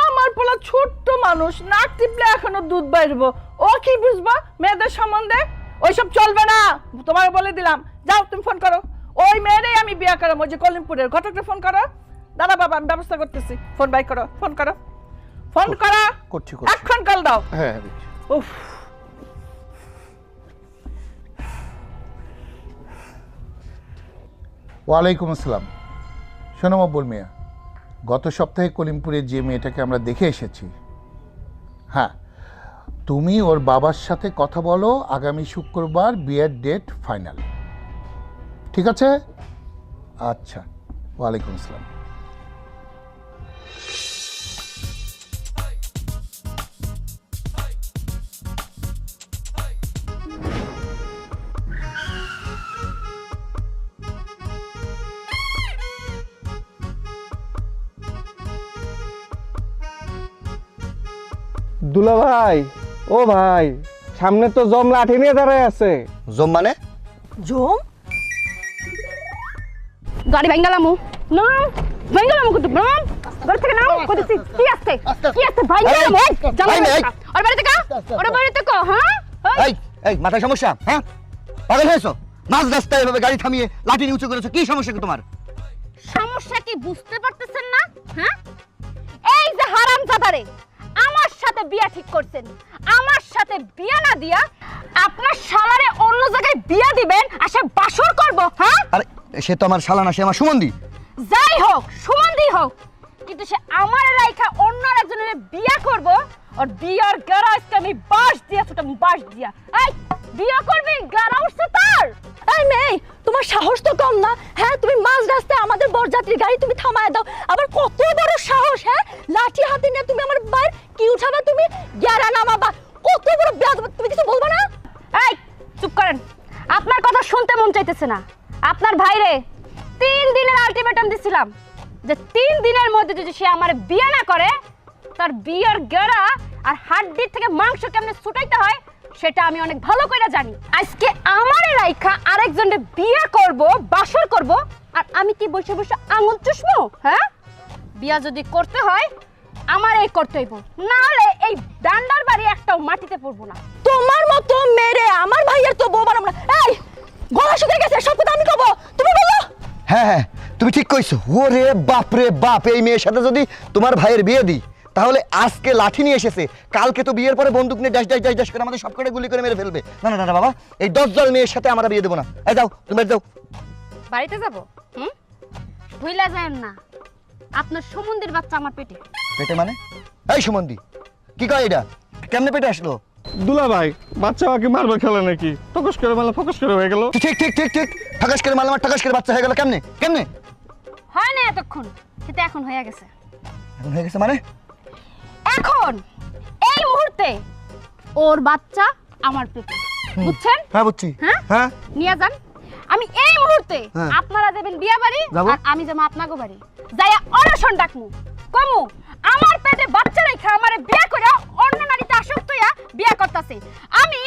আমার পোলা ছোট্ট মানুষ, নাক টিপলে এখনো দুধ বাইরবো, ও কি বুঝবা মেয়েদের সম্বন্ধে? ওইসব চলবে না, তোমার বলে দিলাম। যাও তুমি ফোন করো, ওই মেয়েরই আমি বিয়ে করাবো। ওই যে কলিমপুরের ঘটককে ফোন করো। দাদা বাবা আমি ব্যবস্থা করতেছি, ফোন বাই করো, ফোন করো, ফোন করো, করছি। এখন কল দাও। হ্যাঁ। উফ, ওয়ালাইকুম আসসালাম। শোনো মকবুল মিয়া, গত সপ্তাহে কলিমপুরে যে মেয়েটাকে আমরা দেখে এসেছি, হ্যাঁ, তুমি ওর বাবার সাথে কথা বলো, আগামী শুক্রবার বিয়ের ডেট ফাইনাল। ঠিক আছে? আচ্ছা, ওয়ালাইকুম আসসালাম। দুলা ভাই, ও ভাই, সামনে তো জম লাঠি নিয়ে দাঁড়ায় আছে। জম মানে? জম? গাড়ি ভাঙ্গালামু না, ভাঙ্গালামু কিন্তু নাম গাড়ি থেকে নাম কইতেছি। কি আছে কি আছে ভাঙ্গালামু? ওর বাড়িতে কা, ওর বাড়িতে কা। হ্যাঁ এই এই মাথায় সমস্যা? হ্যাঁ, পাগল হয়েছো? মাঝ রাস্তায় এভাবে গাড়ি থামিয়ে লাঠি নিয়ে উঁচু করেছো, কি সমস্যা কি তোমার? সমস্যা কি বুঝতে পারতেছেন না? হ্যাঁ, এই যে হারামজাদারে আমার সাথে বিয়া ঠিক করছেন, আমার সাথে বিয়া না দিয়া আপনার শালারে অন্য জায়গায় বিয়া দিবেন আর সে বাসর করব। হ্যাঁ, আরে সে তো আমার শালা না, সে আমার সুমন্দি। যাই হোক, সুমন্দি হোক, কিন্তু সে আমার রাইখা অন্য একজনের বিয়া করব। আর বিয়ার গারাজকে আমি বাস দিয়া ছুটাম, বাস দিয়া। এই বিয়া করবি, গারা উঠছে তার। এই মেয়ে, তোমার সাহস তো কম না? হ্যাঁ, তুমি মাঝ রাস্তায় আমাদের বরযাত্রী গাড়ি তুমি থামায় দাও, আবার কত বড় সাহস! হ্যাঁ, লাঠি হাতে নিয়ে তুমি আমার বাইর কি উঠাবা? তুমি গেরা নামাবা, কত বড় বেয়াদব! তুমি কিছু বলবা না? এই চুপ করেন, আপনার কথা শুনতে মন চাইতেছে না। আপনার ভাইরে 3 দিনের আলটিমেটাম দিছিলাম যে 3 দিনের মধ্যে যদি সে আমার বিয়ে না করে, তার বিয়ের গেরা আর হাড্ডির থেকে মাংস কেমনে ছুটাইতে হয় সেটা আমি অনেক ভালো করে জানি। আজকে আমার রাইখা আরেকজনের বিয়ে করব, বাসর করব, আর আমি কি বসে বসে আঙুল চুষবো? হ্যাঁ, বিয়া যদি করতে হয় আমার এই করতে হইব, না হলে এই ডান্ডার বাড়ি একটাও মাটিতে পড়বো না। তোমার মতো মেরে আমার ভাইয়ের তো বউ বানাবো না। এই গলা শুকিয়ে গেছে, সব কথা আমি কব, তুমি বলো। হ্যাঁ হ্যাঁ, তুমি ঠিক কইছো। ওরে বাপ রে বাপ, এই মেয়ের সাথে যদি তোমার ভাইয়ের বিয়ে দিই, তাহলে আজকে লাঠি নিয়ে এসেছে, কালকে তো বিয়ের পরে বন্দুক নিয়ে ড্যাশ ড্যাশ ড্যাশ ড্যাশ করে আমাদের সব কটা গুলি করে মেরে ফেলবে। না না না বাবা, এই 10 জন মেয়ের সাথে আমরা বিয়ে দেবো না। এই যাও, তুমি বাড়ি যাও। বাড়িতে যাব? ভুইলা যায়েন না, আপনার সমুদ্রের বাচ্চা আমার পেটে। পেটে মানে? এই সুমন্দি, কি কয় এটা? কেমনে পেটে আসলো? দুলা ভাই, বাচ্চা আমাকে মারবে খেলে নাকি? ফোকাস করে মারলে ফোকাস করে হয়ে গেল। ঠিক ঠিক ঠিক ঠিক, ঠাকাস করে মারলাম আর ঠাকাস করে বাচ্চা হয়ে গেল। কেমনে কেমনে? হয় না এতক্ষণ, কিন্তু এখন হয়ে গেছে। এখন হয়ে গেছে মানে? এখন এই মুহূর্তে ওর বাচ্চা আমার পেটে, বুঝছেন? হ্যাঁ বুঝছি। হ্যাঁ হ্যাঁ, নিয়ে যান। আমি এই মুহূর্তে হ্যাঁ। আপনারা যাবেন বিয়া বাড়ি, যাবো। আর আমি যাবো আপনাকে বাড়ি। যাইয়া অনশন ডাকমু, কমু আমার পেটে বাচ্চা রেখে আমারে বিয়া করে অন্য নারীতে আসক্ত হইয়া বিয়া করতেছে। আমি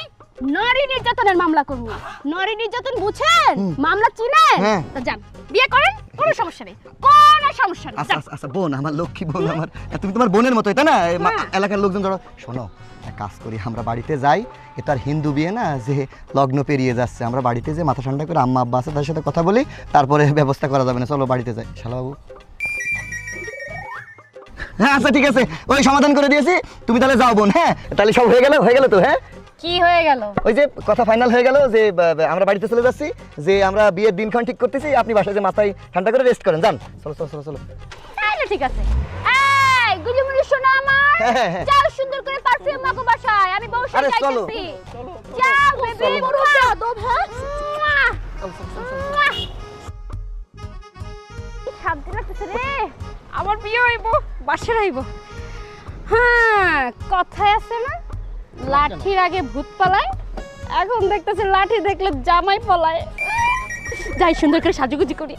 নারী নির্যাতনের মামলা করব। নারী নির্যাতন বুঝেন? মামলা চিনেন? হ্যাঁ। তো যান, বিয়ে করেন, কোনো সমস্যা নেই, কোনো সমস্যা নেই। আচ্ছা যান। আচ্ছা আচ্ছা, বোন আমার, লক্ষ্মী বোন আমার, তুমি তোমার বোনের মতোই তাই না? হ্যাঁ। এলাকার লোকজন ধরো, শোনো এক কাজ করি, আমরা বাড়িতে যাই। এ তো আর হিন্দু বিয়ে না যে লগ্ন পেরিয়ে যাচ্ছে। আমরা বাড়িতে যে মাথা ঠান্ডা করে আম্মা আব্বা আছে তাদের সাথে কথা বলি, তারপরে ব্যবস্থা করা যাবে না। চলো বাড়িতে যাই। শালাবাবু, হ্যাঁ আচ্ছা ঠিক আছে, ওই সমাধান করে দিয়েছি, তুমি তাহলে যাও বোন। হ্যাঁ তাহলে সব হয়ে গেল তো? হ্যাঁ, কি হয়ে গেল? ওই যে কথা ফাইনাল হয়ে গেল যে আমরা বাড়িতে চলে যাচ্ছি, যে আমরা বিয়ের দিনক্ষণ ঠিক করতেছি। আপনি বাসায় যে মাথায় ঠান্ডা করে রেস্ট করেন, যান। চলো চলো চলো চলো। তাহলে ঠিক আছে। এই গুলিমুলি শোনা আমার, হ্যাঁ, হ্যাঁ, হ্যাঁ। যাও সুন্দর করে পারফিউম মাখো বাসায়, আমি বউ আরে সাথে চলো। যাইতেছি। যাও বেবি, বড় যাদব। হ্যাঁ, শান্তি লাগতেছে রে, আমার বিয়ে হইব, বাসায় হইব। হ্যাঁ, কথায় আছে না, লাঠির আগে ভূত পালায়, এখন দেখতেছে লাঠি দেখলে জামাই পালায়। যাই সুন্দর করে সাজুগুজি করি।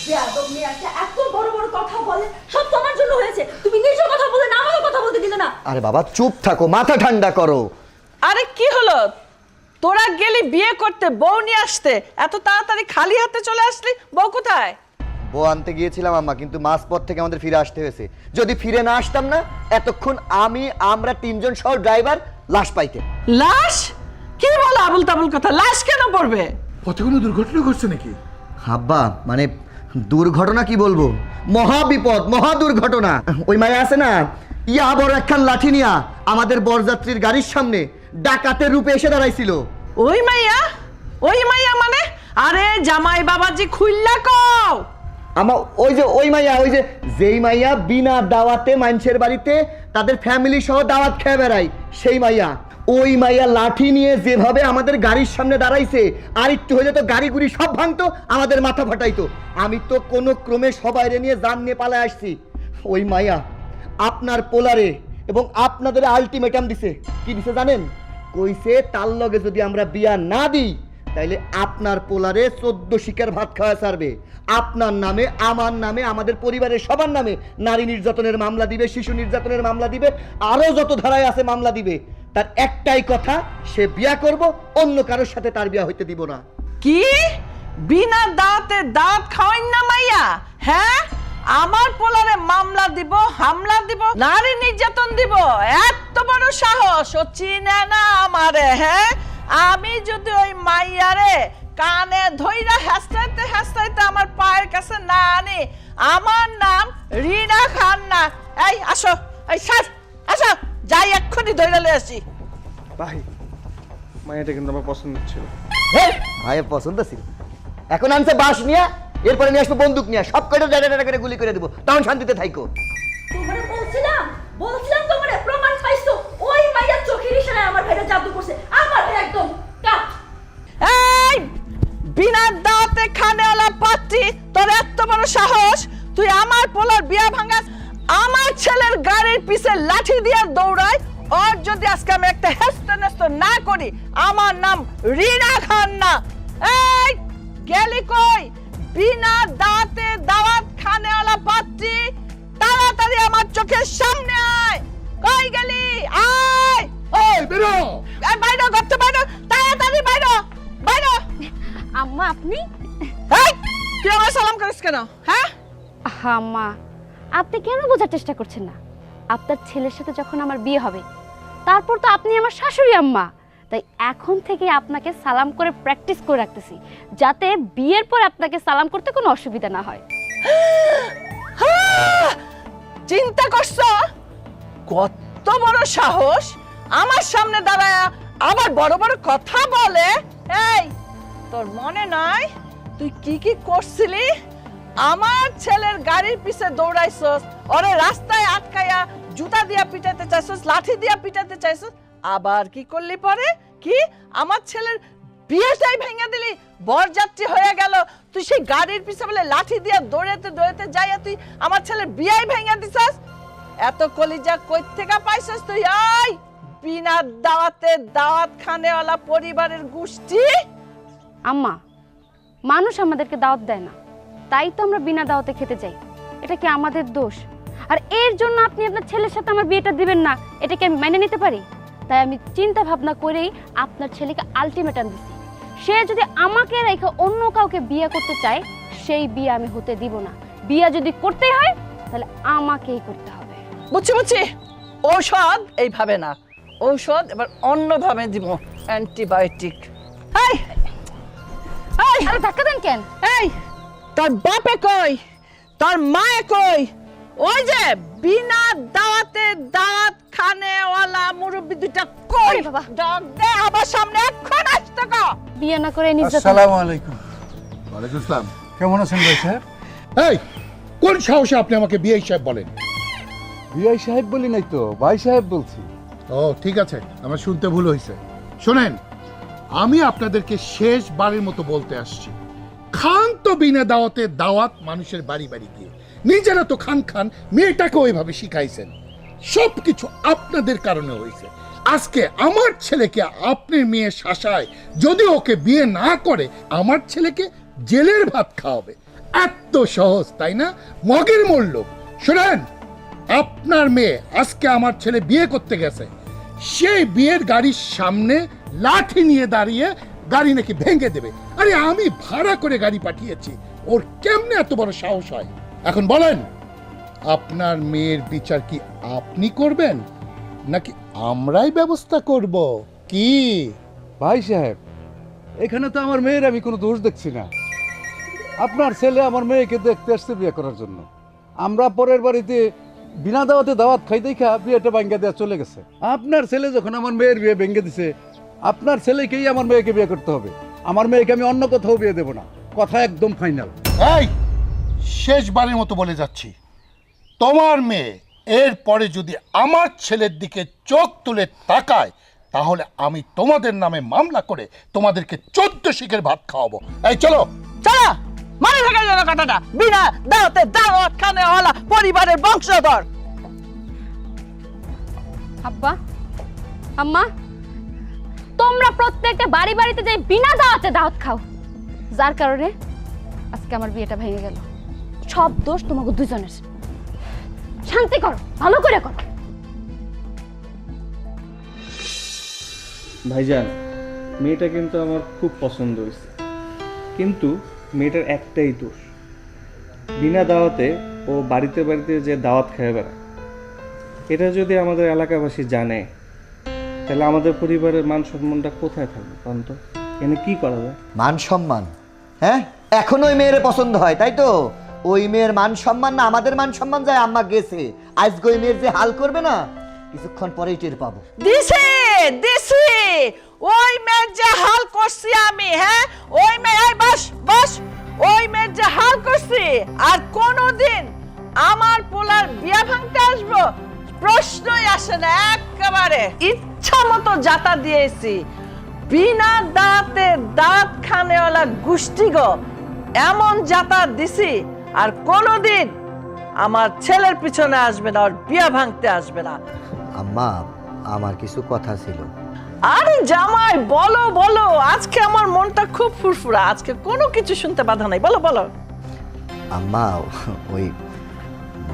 বেয়াদব মেয়ে একটা, এত বড় বড় কথা বলে, সব তোমার জন্য হয়েছে। তুমি নিজের কথা বলে না, আমারও কথা বলতে দিলে না। আরে বাবা চুপ থাকো, মাথা ঠান্ডা করো। আরে কি হলো, তোরা গেলি বিয়ে করতে, বউ নিয়ে আসতে, এত তাড়াতাড়ি খালি হাতে চলে আসলি? বউ কোথায়? বউ আনতে গিয়েছিলাম আম্মা, কিন্তু মাঝপথ থেকে আমাদের ফিরে আসতে হয়েছে। যদি ফিরে না আসতাম না, এতক্ষণ আমরা 3 জন সহ ড্রাইভার লাশ পাইতে। লাশ? কি বলো আবুল তাবুল কথা? লাশ কেন পড়বে? পথে কোনো দুর্ঘটনা ঘটছে নাকি? আব্বা মানে দুর্ঘটনা কি বলবো, মহা বিপদ, মহা দুর্ঘটনা। ওই মায়া আছে না, ইয়া বড় একখান লাঠি নিয়া আমাদের বরযাত্রীর গাড়ির সামনে ডাকাতের রূপে এসে দাঁড়াইছিল। ওই মাইয়া? ওই মাইয়া মানে? আরে জামাই বাবাজি খুইল্লা কও। ওই মাইয়া, ওই যে যেই মাইয়া বিনা দাওয়াতে মানুষের বাড়িতে তাদের ফ্যামিলি সহ দাওয়াত খেয়ে বেড়ায়, সেই মাইয়া। ওই মাইয়া লাঠি নিয়ে যেভাবে আমাদের গাড়ির সামনে দাঁড়াইছে, আর একটু হলে তো গাড়ি গুড়ি সব ভাঙতো, আমাদের মাথা ফাটাইতো। আমি তো কোনো ক্রমে সবাইরে নিয়ে জান নিয়ে পালায় আসছি। ওই মাইয়া আপনার পোলারে এবং আপনাদের আলটিমেটাম দিছে। কি দিছে জানেন? কইছে তার লগে যদি আমরা বিয়া না দিই, তাইলে আপনার পোলারে 14 শিকার ভাত খাওয়া ছাড়বে। আপনার নামে, আমার নামে, আমাদের পরিবারের সবার নামে নারী নির্যাতনের মামলা দিবে, শিশু নির্যাতনের মামলা দিবে, আরো যত ধারায় আছে মামলা দিবে। তার একটাই কথা, সে বিয়া করব, অন্য কারোর সাথে তার বিয়া হইতে দিব না। কি বিনা দাঁতে দাঁত খাওয়াই না মাইয়া? হ্যাঁ, আমার পোলারে মামলা দিব, হামলা দিব, নারী নির্যাতন দিব? এত বড় সাহস! ও চিনে না আমারে? হ্যাঁ, আমি যদি ওই মাইয়ারে কানে ধইরা হাসতাইতে হাসতাইতে আমার পায়ের কাছে না আনি, আমার নাম রিনা খান না। এই আসো, এই সাজ, আসো, যাই এক্ষুনি ধইরা লয়ে আসি। ভাই, মাইয়াটা কিন্তু আমার পছন্দ ছিল। ভাইয়ের পছন্দ ছিল, এখন আনছে বাস নিয়ে, এরপরে নিয়ে আসবো বন্দুক নিয়ে, সব কটা ডাটা করে গুলি করে দেবো, তখন শান্তিতে থাইকো। তোমারে বলছিলাম তোমারে, প্রমাণ পাইছো? ওই মাইয়া চোখের ইশারায় আমার ভাইরা জাদু করছে। আমার ভাই একদম কাট। এই বিনা দাঁতে খানেওয়ালা পাত্রী, তোর এত বড় সাহস! তুই আমার পোলার বিয়া ভাঙাস, আমার ছেলের গাড়ির পিছে লাঠি দিয়ে দৌড়ায়। ওর যদি আজকে আমি একটা হেস্ত নেস্ত না করি, আমার নাম রিনা খান না। এই গেলি কই? বিনা দাঁতে দাওয়াত খানেওয়ালা পাত্রী, তাড়াতাড়ি আমার চোখের সামনে আয়। কই গেলি? আয়! এই বেরো! এই বাইরে করতে, বাইরে, তাড়াতাড়ি বাইরে, বাইরে। আম্মা আপনি? এই তুই আমার সালাম করিস কেন? হ্যাঁ আম্মা, আপনি কেন বোঝার চেষ্টা করছেন না? আপনার ছেলের সাথে যখন আমার বিয়ে হবে, তারপর তো আপনি আমার শাশুড়ি আম্মা, তাই এখন থেকে আপনাকে সালাম করে প্র্যাকটিস করে রাখতেছি, যাতে বিয়ের পর আপনাকে সালাম করতে কোনো অসুবিধা না হয়। চিন্তা করছো কত বড় সাহস আমার সামনে দাঁড়ায় আবার বড় বড় কথা বলে। এই তোর মনে নাই তুই কি কি করছিলি? আমার ছেলের গাড়ির পিছে দৌড়াইছস, ওরে রাস্তায় আটকায়া জুতা দিয়া পিটাতে চাইছস, লাঠি দিয়া পিটাতে চাইছস, আবার কি করলি পরে? কি আমার ছেলের বিয়েটাই ভেঙে দিলি, বরযাত্রী হয়ে গেল, তুই সেই গাড়ির পিছে বলে লাঠি দিয়া দৌড়াতে দৌড়াতে যাইয়া তুই আমার ছেলের বিয়েই ভেঙে দিছস। এত কলিজা কই থেকে পাইছস তুই? আই বিনা দাওয়াতে দাওয়াত খানেওয়ালা পরিবারের গোষ্ঠী। আম্মা, মানুষ আমাদেরকে দাওয়াত দেয় না, তাই তো আমরা বিনা দাওয়াতে খেতে যাই। এটা কি আমাদের দোষ? আর এর জন্য আপনি আপনার ছেলের সাথে আমার বিয়েটা দিবেন না, এটা কি আমি মেনে নিতে পারি? তাই আমি চিন্তা ভাবনা করেই আপনার ছেলেকে আলটিমেটাম দিছি। সে যদি আমাকে রেখে অন্য কাউকে বিয়ে করতে চায়, সেই বিয়ে আমি হতে দিব না। বিয়ে যদি করতে হয় তাহলে আমাকেই করতে হবে। বুঝছি বুঝছি, ঔষধ এইভাবে না, ঔষধ এবার অন্যভাবে দিব, অ্যান্টিবায়োটিক। এই এই আরে ধাক্কা দেন কেন? এই তোর বাপে কই, তোর মায়ে কই? ওই যে বিনা দাওয়াতে দাওয়াত খানেওয়ালা মুরব্বি দুইটা কই? আরে বাবা। ডাক দে আমার সামনে, এখন আসতে কো। বিয়ে না করে নিজে আসসালামু আলাইকুম। ওয়ালাইকুম আসসালাম। কেমন আছেন ভাই সাহেব? এই কোন সাহসে আপনি আমাকে বিয়ে সাহেব বলেন? বিআই সাহেব বলি নাই তো, ভাই সাহেব বলছি। ও ঠিক আছে, আমার শুনতে ভুল হয়েছে। শোনেন, আমি আপনাদেরকে শেষবারের মতো বলতে আসছি, খান তো বিনা দাওয়াতে দাওয়াত মানুষের বাড়ি বাড়ি গিয়ে, নিজেরা তো খান খান, মেয়েটাকে ওইভাবে শিখাইছেন। সবকিছু আপনাদের কারণে হয়েছে। আজকে আমার ছেলেকে আপনার মেয়ে শাসায় যদি ওকে বিয়ে না করে আমার ছেলেকে জেলের ভাত খাওয়াবে। এত সহজ তাই না? মগের মূল্য। শোনেন, আপনার মেয়ে আজকে আমার ছেলে বিয়ে করতে গেছে, সেই বিয়ের গাড়ির সামনে লাঠি নিয়ে দাঁড়িয়ে গাড়ি নাকি ভেঙে দেবে। আরে আমি ভাড়া করে গাড়ি পাঠিয়েছি, ওর কেমনে এত বড় সাহস হয়? এখন বলেন, আপনার মেয়ের বিচার কি আপনি করবেন নাকি আমরাই ব্যবস্থা করব? কি ভাই সাহেব, এখানে তো আমার মেয়ের আমি কোনো দোষ দেখছি না। আপনার ছেলে আমার মেয়েকে দেখতে আসছে বিয়ে করার জন্য। আমরা পরের বাড়িতে বিনা দাওয়াতে দাওয়াত খাই দেখা বিয়েটা ভাঙ্গা দেওয়া চলে গেছে। আপনার ছেলে যখন আমার মেয়ের বিয়ে ভেঙে দিছে, আপনার ছেলেকেই আমার মেয়েকে বিয়ে করতে হবে। আমার মেয়েকে আমি অন্য কোথাও বিয়ে দেবো না, কথা একদম ফাইনাল। এই শেষবারের মতো বলে যাচ্ছি, তোমার মেয়ে এরপরে যদি আমার ছেলের দিকে চোখ তুলে তাকায়, তাহলে আমি তোমাদের নামে মামলা করে তোমাদেরকে 14 শিকের ভাত খাওয়াবো। এই চলো চলো, মনে থাকে যেন কথাটা, বিনা দাওয়াতে দাওয়াত খানেওয়ালা পরিবারের বংশধর। আব্বা, আম্মা, তোমরা প্রত্যেকটা বাড়ি বাড়িতে যাই বিনা দাওয়াতে দাওয়াত খাও, যার কারণে আজকে আমার বিয়েটা ভেঙে গেল। সব দোষ তোমাকে দুজনের। শান্তি করো, ভালো করে করো। ভাইজান, মেয়েটা কিন্তু আমার খুব পছন্দ হয়েছে, কিন্তু মেয়েটার একটাই দোষ, বিনা দাওয়াতে ও বাড়িতে বাড়িতে যে দাওয়াত খেয়ে বেড়ায়। এটা যদি আমাদের এলাকাবাসী জানে, তাহলে আমাদের পরিবারের মান সম্মানটা কোথায় থাকবে? অন্ত এখানে কি করা যায়? মান সম্মান? হ্যাঁ, এখন ওই মেয়ের পছন্দ হয় তাই তো? ওই মেয়ের মান সম্মান না আমাদের মান সম্মান যায়? আম্মা গেছে, আজকে ওই মেয়ের যে হাল করবে না, কিছুক্ষণ পরেই টের পাবো। দিছি দিছি, ওই মেয়ের যে হাল করছি আমি, হ্যাঁ ওই মেয়ে, বস বস, ওই মেয়ের যে হাল করছি, আর কোনোদিন আমার পোলার বিয়া ভাঙতে আসবো প্রশ্নই আসে না। একেবারে ইচ্ছা মতো জাতা দিয়েছি, বিনা দাঁতে দাঁত খানেওয়ালা গোষ্ঠী গো, এমন জাতা দিছি আর কোনোদিন আমার ছেলের পিছনে আসবে না, আর বিয়া ভাঙতে আসবে না। আম্মা, আমার কিছু কথা ছিল। আরে জামাই, বলো বলো, আজকে আমার মনটা খুব ফুরফুরা, আজকে কোনো কিছু শুনতে বাধা নাই, বলো বলো। আম্মা, ওই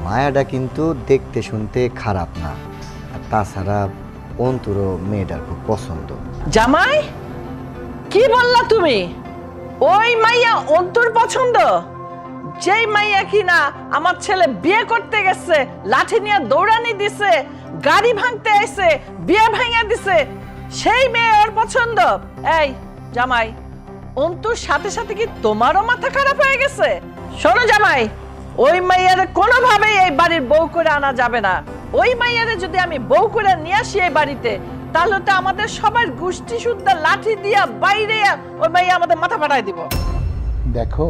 মায়াটা কিন্তু দেখতে শুনতে খারাপ না, আর তাছাড়া অন্তরও মেয়েটার খুব পছন্দ। জামাই, কি বললা তুমি? ওই মাইয়া অন্তর পছন্দ? যেই মাইয়া কিনা আমার ছেলে বিয়ে করতে গেছে, লাঠি নিয়ে দৌড়ানি দিছে, গাড়ি ভাঙতে আইছে, বিয়ে ভাঙা দিছে, সেই মেয়ে ওর পছন্দ। এই জামাই, অন্তুর সাথে সাথে কি তোমারও মাথা খারাপ হয়ে গেছে? শোনো জামাই, ওই মাইয়ারে কোনোভাবেই এই বাড়ির বউ করে আনা যাবে না। ওই মাইয়ারে যদি আমি বউ করে নিয়ে আসি এই বাড়িতে, তাহলে তো আমাদের সবার গোষ্ঠী শুদ্ধ লাঠি দিয়া বাইরে ওই মাইয়া আমাদের মাথা ফাটাই দিব। দেখো,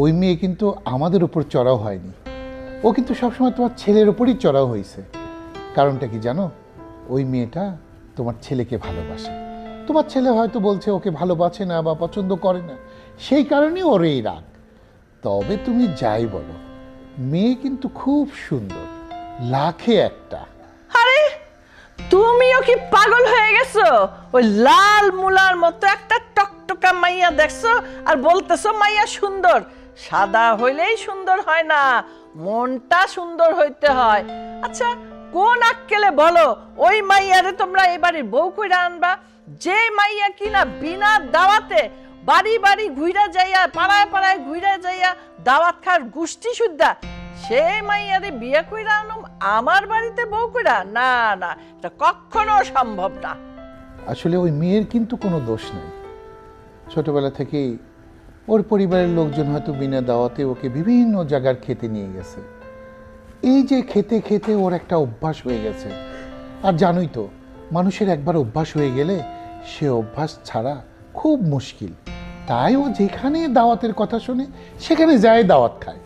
ওই মেয়ে কিন্তু আমাদের উপর চড়াও হয়নি, ও কিন্তু সবসময় তোমার ছেলের উপরই চড়াও হয়েছে। কারণটা কি জানো? ওই মেয়েটা তোমার ছেলেকে ভালোবাসে। তোমার ছেলে হয়তো বলছে ওকে ভালোবাসে না বা পছন্দ করে না, সেই কারণেই ওর এই রাগ। তবে তুমি যাই বলো, মেয়ে কিন্তু খুব সুন্দর, লাখে একটা। আরে তুমিও কি পাগল হয়ে গেছো? ওই লাল মুলার মতো একটা টকটকা মাইয়া দেখছো আর বলতেছো মাইয়া সুন্দর? সাদা হইলেই সুন্দর হয় না, মনটা সুন্দর হইতে হয়। আচ্ছা, কোন আক্কেলে বলো ওই মাইয়ারে তোমরা এই বাড়ির বউ কইরা আনবা? যে মাইয়া কিনা বিনা দাওয়াতে বাড়ি বাড়ি ঘুইরা যাইয়া, পাড়ায় পাড়ায় ঘুইরা যাইয়া দাওয়াত খার গোষ্ঠী শুদ্ধা, সেই মাইয়ারে বিয়ে কইরা আনুম আমার বাড়িতে বউ কইরা? না না, এটা কখনো সম্ভব না। আসলে ওই মেয়ের কিন্তু কোনো দোষ নেই। ছোটবেলা থেকেই ওর পরিবারের লোকজন হয়তো বিনা দাওয়াতে ওকে বিভিন্ন জায়গার খেতে নিয়ে গেছে। এই যে খেতে খেতে ওর একটা অভ্যাস হয়ে গেছে। আর জানোই তো, মানুষের একবার অভ্যাস হয়ে গেলে সে অভ্যাস ছাড়া খুব মুশকিল। তাই ও যেখানে দাওয়াতের কথা শুনে সেখানে যায় দাওয়াত খায়।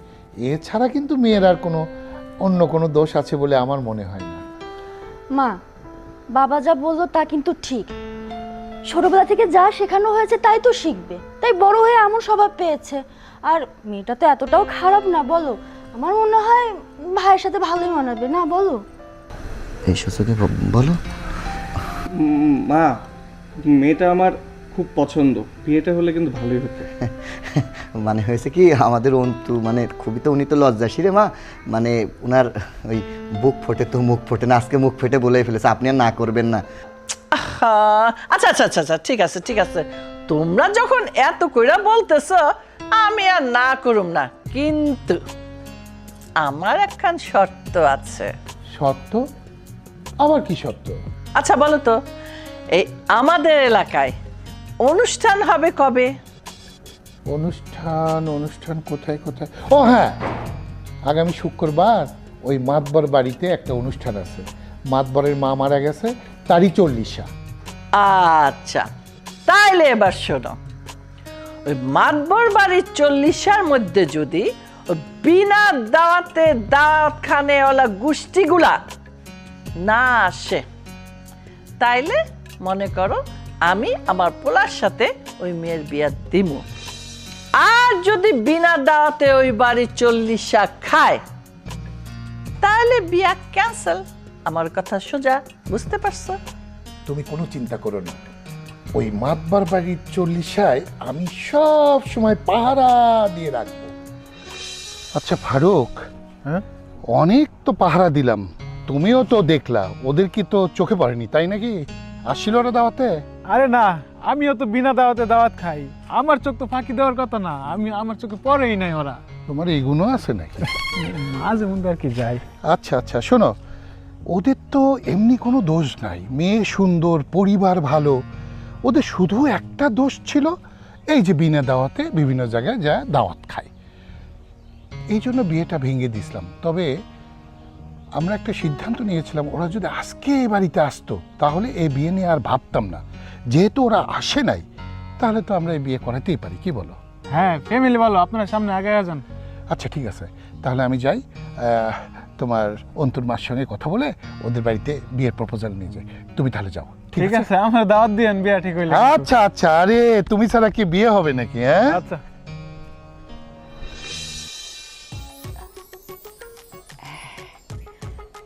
এছাড়া কিন্তু মেয়ের আর কোনো অন্য কোনো দোষ আছে বলে আমার মনে হয় না। মা, বাবা যা বললো তা কিন্তু ঠিক। ছোটবেলা থেকে যা শেখানো হয়েছে তাই তো শিখবে, তাই বড় হয়ে এমন স্বভাব পেয়েছে। আর মেয়েটা তো এতটাও খারাপ না, বলো? আমার মনে হয় ভাইয়ের সাথে ভালোই মানাবে, না বলো? এই সুযোগে বলো। মা, মেয়েটা আমার খুব পছন্দ, বিয়েটা হলে কিন্তু ভালোই হতো। মানে হয়েছে কি, আমাদের অন্তু মানে খুবই তো, উনি তো লজ্জাশী রে মা, মানে ওনার ওই বুক ফোটে তো মুখ ফোটে না, আজকে মুখ ফেটে বলেই ফেলেছে, আপনি আর না করবেন না। আচ্ছা আচ্ছা আচ্ছা আচ্ছা, ঠিক আছে ঠিক আছে, তোমরা যখন এত কইরা বলতেছো আমি আর না করুম না, কিন্তু আমার একখান শর্ত আছে। শর্ত? আবার কি শর্ত? আচ্ছা বলো তো, এই আমাদের এলাকায় অনুষ্ঠান হবে কবে? অনুষ্ঠান? অনুষ্ঠান কোথায় কোথায়? ও হ্যাঁ, আগামী শুক্রবার ওই মাতবর বাড়িতে একটা অনুষ্ঠান আছে। মাতবরের মা মারা গেছে, তারই 40। আচ্ছা, তাইলে এবার শোনো, ওই মাতবর বাড়ির 40 মধ্যে যদি বিনা দাওয়াতে দাওয়াত খানে ওলা গোষ্ঠীগুলা না আসে, তাইলে মনে করো আমি আমার পোলার সাথে ওই মেয়ের বিয়া দিব। আর যদি বিনা দাওয়াতে ওই বাড়ির 40 খায়, তাহলে বিয়া ক্যান্সেল। আমার কথা সোজা, বুঝতে পারছো? তুমি কোনো চিন্তা করো না, ওই মাতবার বাড়ির 40 আমি সব সময় পাহারা দিয়ে রাখবো। আচ্ছা ফারুক, হ্যাঁ অনেক তো পাহারা দিলাম, তুমিও তো দেখলা, ওদের কি তো চোখে পড়েনি তাই নাকি? আসছিল ওরা দাওয়াতে? আরে না, আমিও তো বিনা দাওয়াতে দাওয়াত খাই, আমার চোখ তো ফাঁকি দেওয়ার কথা না, আমার চোখে পড়েই নাই ওরা। তোমার এইগুলো আছে নাকি? মাঝে মধ্যে আর কি যাই। আচ্ছা আচ্ছা, শোনো, ওদের তো এমনি কোনো দোষ নাই, মেয়ে সুন্দর, পরিবার ভালো। ওদের শুধু একটা দোষ ছিল, এই যে বিনা দাওয়াতে বিভিন্ন জায়গায় যা দাওয়াত খায়, এই জন্য বিয়েটা ভেঙে দিছিলাম। তবে আমরা একটা সিদ্ধান্ত নিয়েছিলাম, ওরা যদি আজকে এই বাড়িতে আসতো তাহলে এই বিয়ে নিয়ে আর ভাবতাম না। যেহেতু ওরা আসে নাই, তাহলে তো আমরা এই বিয়ে করাতেই পারি, কি বলো? হ্যাঁ, ফ্যামিলি ভালো, আপনার সামনে আগে যান। আচ্ছা ঠিক আছে, তাহলে আমি যাই, তোমার অন্তুর মার সঙ্গে কথা বলে ওদের বাড়িতে বিয়ের প্রপোজাল নিয়ে যাই। তুমি তাহলে যাও, ঠিক আছে? আমার দাওয়াত দিয়েন, বিয়া ঠিক হইলে। আচ্ছা আচ্ছা, আরে তুমি ছাড়া কি বিয়ে হবে নাকি? হ্যাঁ আচ্ছা।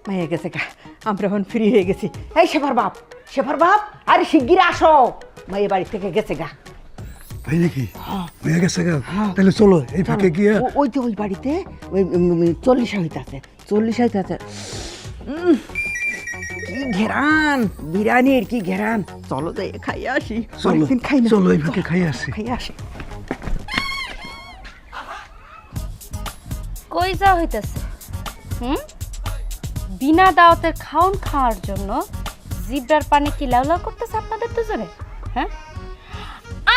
হয়ে গেছে গা, আমরা এখন ফ্রি হয়ে গেছি। এই শেফার বাপ, আরে শিগগির আসো, মায়ের বাড়ি থেকে গেছে গা। তাই নাকি? হয়ে গেছে গা? তাহলে চলো এই ফাঁকে গিয়ে। ওই যে ওই বাড়িতে ওই 40 হইতাছে, 40 হইতাছে। কি ঘেরান, বিরিয়ানির কি ঘেরান। চলো যাই খাই আসি। অনেকদিন খাই না। চলো এই ফাঁকে খাই আসি। খাই আসি। কই যা হইতেছে? বিনা দাওয়াতের খাওয়ার জন্য জিব্রার পানি কি লাউ লাউ করতেছে আপনাদের দুজনে? হ্যাঁ,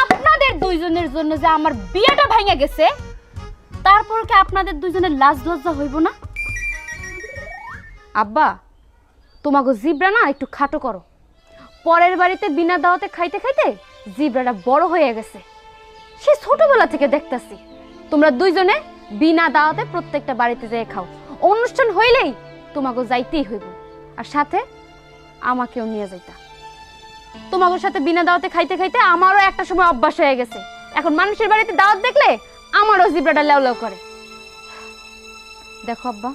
আপনাদের দুইজনের জন্য যে আমার বিয়েটা ভেঙে গেছে, তারপর কি আপনাদের দুইজনের লাজ লজ্জা হইব না? আব্বা, তোমাকে জিব্রা না একটু খাটো করো। পরের বাড়িতে বিনা দাওয়াতে খাইতে খাইতে জিব্রাটা বড় হয়ে গেছে। সে ছোটবেলা থেকে দেখতাছি তোমরা দুইজনে বিনা দাওয়াতে প্রত্যেকটা বাড়িতে যেয়ে খাও। অনুষ্ঠান হইলেই তোমাকে যাইতেই হইব, আর সাথে আমাকেও নিয়ে যাইতা। তোমাদের সাথে বিনা দাওয়াতে খাইতে খাইতে আমারও একটা সময় অভ্যাস হয়ে গেছে। এখন মানুষের বাড়িতে দাওয়াত দেখলে আমারও জিব্রাটা লেও লেও করে। দেখো আব্বা,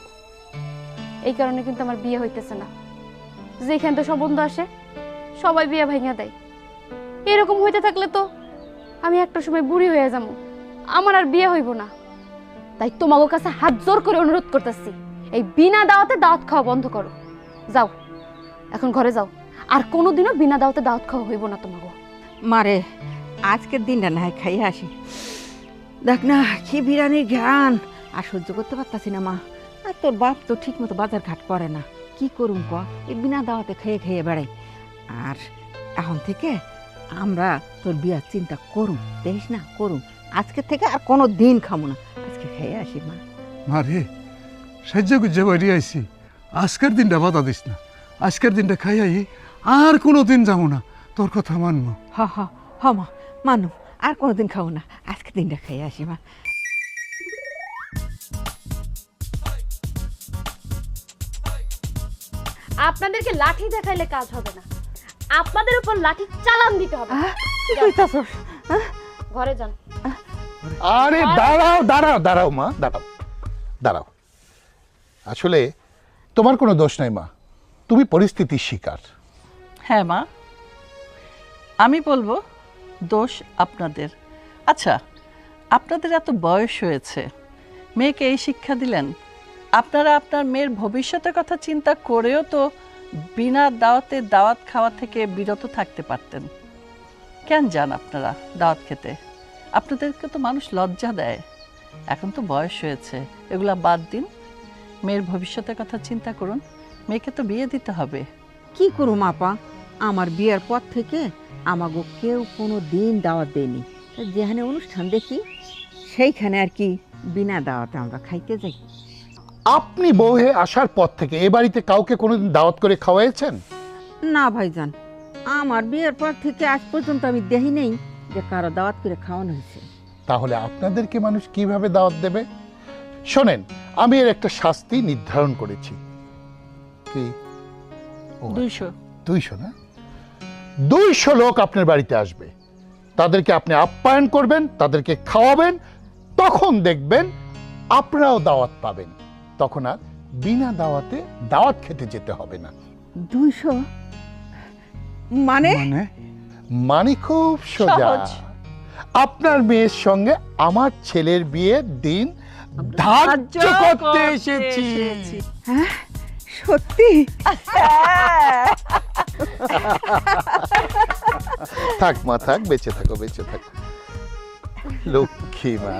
এই কারণে কিন্তু আমার বিয়ে হইতেছে না। যেখান তো সম্বন্ধ আসে সবাই বিয়ে ভাঙা দেয়। এরকম হইতে থাকলে তো আমি একটা সময় বুড়ি হয়ে যাবো, আমার আর বিয়ে হইব না। তাই তোমাদের কাছে হাত জোর করে অনুরোধ করতেছি, এই বিনা দাওয়াতে দাওয়াত খাওয়া বন্ধ করো। যাও, এখন ঘরে যাও, আর কোনোদিনও বিনা দাওয়াতে দাওয়াত খাওয়া হইব না তোমাকে। মারে আজকের দিনটা না খাইয়ে আসি। দেখ না কি বিরিয়ানির ঘ্রাণ, আর সহ্য করতে পারতাছি না মা। আর তোর বাপ তো ঠিক মতো বাজার ঘাট করে না, কি করুম ক, এই বিনা দাওয়াতে খেয়ে খেয়ে বেড়াই। আর এখন থেকে আমরা তোর বিয়ার চিন্তা করুম, দেখিস না করুম। আজকে থেকে আর কোনো দিন খামো না, আজকে খেয়ে আসি মা। মারে সাহায্য গুজ্জে বাড়ি আইছি, আজকের দিনটা বাধা দিস না। আজকের দিনটা খাই আই, আর কোনো দিন যাবো না, তোর কথা মানবো। হ হ হ মা, মানু আর কোনো দিন খাবো না, আজকে দিনটা খেয়ে আসি মা। আপনাদেরকে লাঠি দেখাইলে কাজ হবে না, আপনাদের উপর লাঠি চালান দিতে হবে। কি কইতাছস? ঘরে যান। আরে দাঁড়াও দাঁড়াও দাঁড়াও মা, দাঁড়াও দাঁড়াও। আসলে তোমার কোনো দোষ নাই মা, তুমি পরিস্থিতির শিকার। হ্যাঁ মা, আমি বলবো দোষ আপনাদের। আচ্ছা, আপনাদের এত বয়স হয়েছে, মেয়েকে এই শিক্ষা দিলেন, আপনারা আপনার মেয়ের ভবিষ্যতের কথা চিন্তা করেও তো বিনা দাওয়াতে দাওয়াত খাওয়া থেকে বিরত থাকতে পারতেন। কেন যান আপনারা দাওয়াত খেতে? আপনাদেরকে তো মানুষ লজ্জা দেয়। এখন তো বয়স হয়েছে, এগুলা বাদ দিন, মেয়ের ভবিষ্যতের কথা চিন্তা করুন। মেয়েকে তো বিয়ে দিতে হবে। কি করুম আপা, আমার বিয়ের পর থেকে আমাগো কেউ কোনো দিন দাওয়াত দেয়নি। যেখানে অনুষ্ঠান দেখি সেইখানে আর কি বিনা দাওয়াতে আমরা খাইতে যাই। আপনি বউ হয়ে আসার পর থেকে এ বাড়িতে কাউকে কোনোদিন দাওয়াত করে খাওয়াইছেন? না ভাইজান, আমার বিয়ের পর থেকে আজ পর্যন্ত আমি দেখি নেই যে কারো দাওয়াত করে খাওয়ানো হয়েছে। তাহলে আপনাদেরকে মানুষ কিভাবে দাওয়াত দেবে? শোনেন, আমি এর একটা শাস্তি নির্ধারণ করেছি। কি? 200 না? 200 লোক আপনার বাড়িতে আসবে, তাদেরকে আপনি আপ্যায়ন করবেন, তাদেরকে খাওয়াবেন, তখন দেখবেন আপনারাও দাওয়াত পাবেন। তখন আর বিনা দাওয়াতে দাওয়াত খেতে যেতে হবে না। 200 মানে? মানে খুব সোজা। আপনার মেয়ের সঙ্গে আমার ছেলের বিয়ের দিন ধার্য করতে এসেছি। হ্যাঁ সত্যি? থাক মা থাক, বেঁচে থাকো বেঁচে থাকো, লক্ষ্মী মা।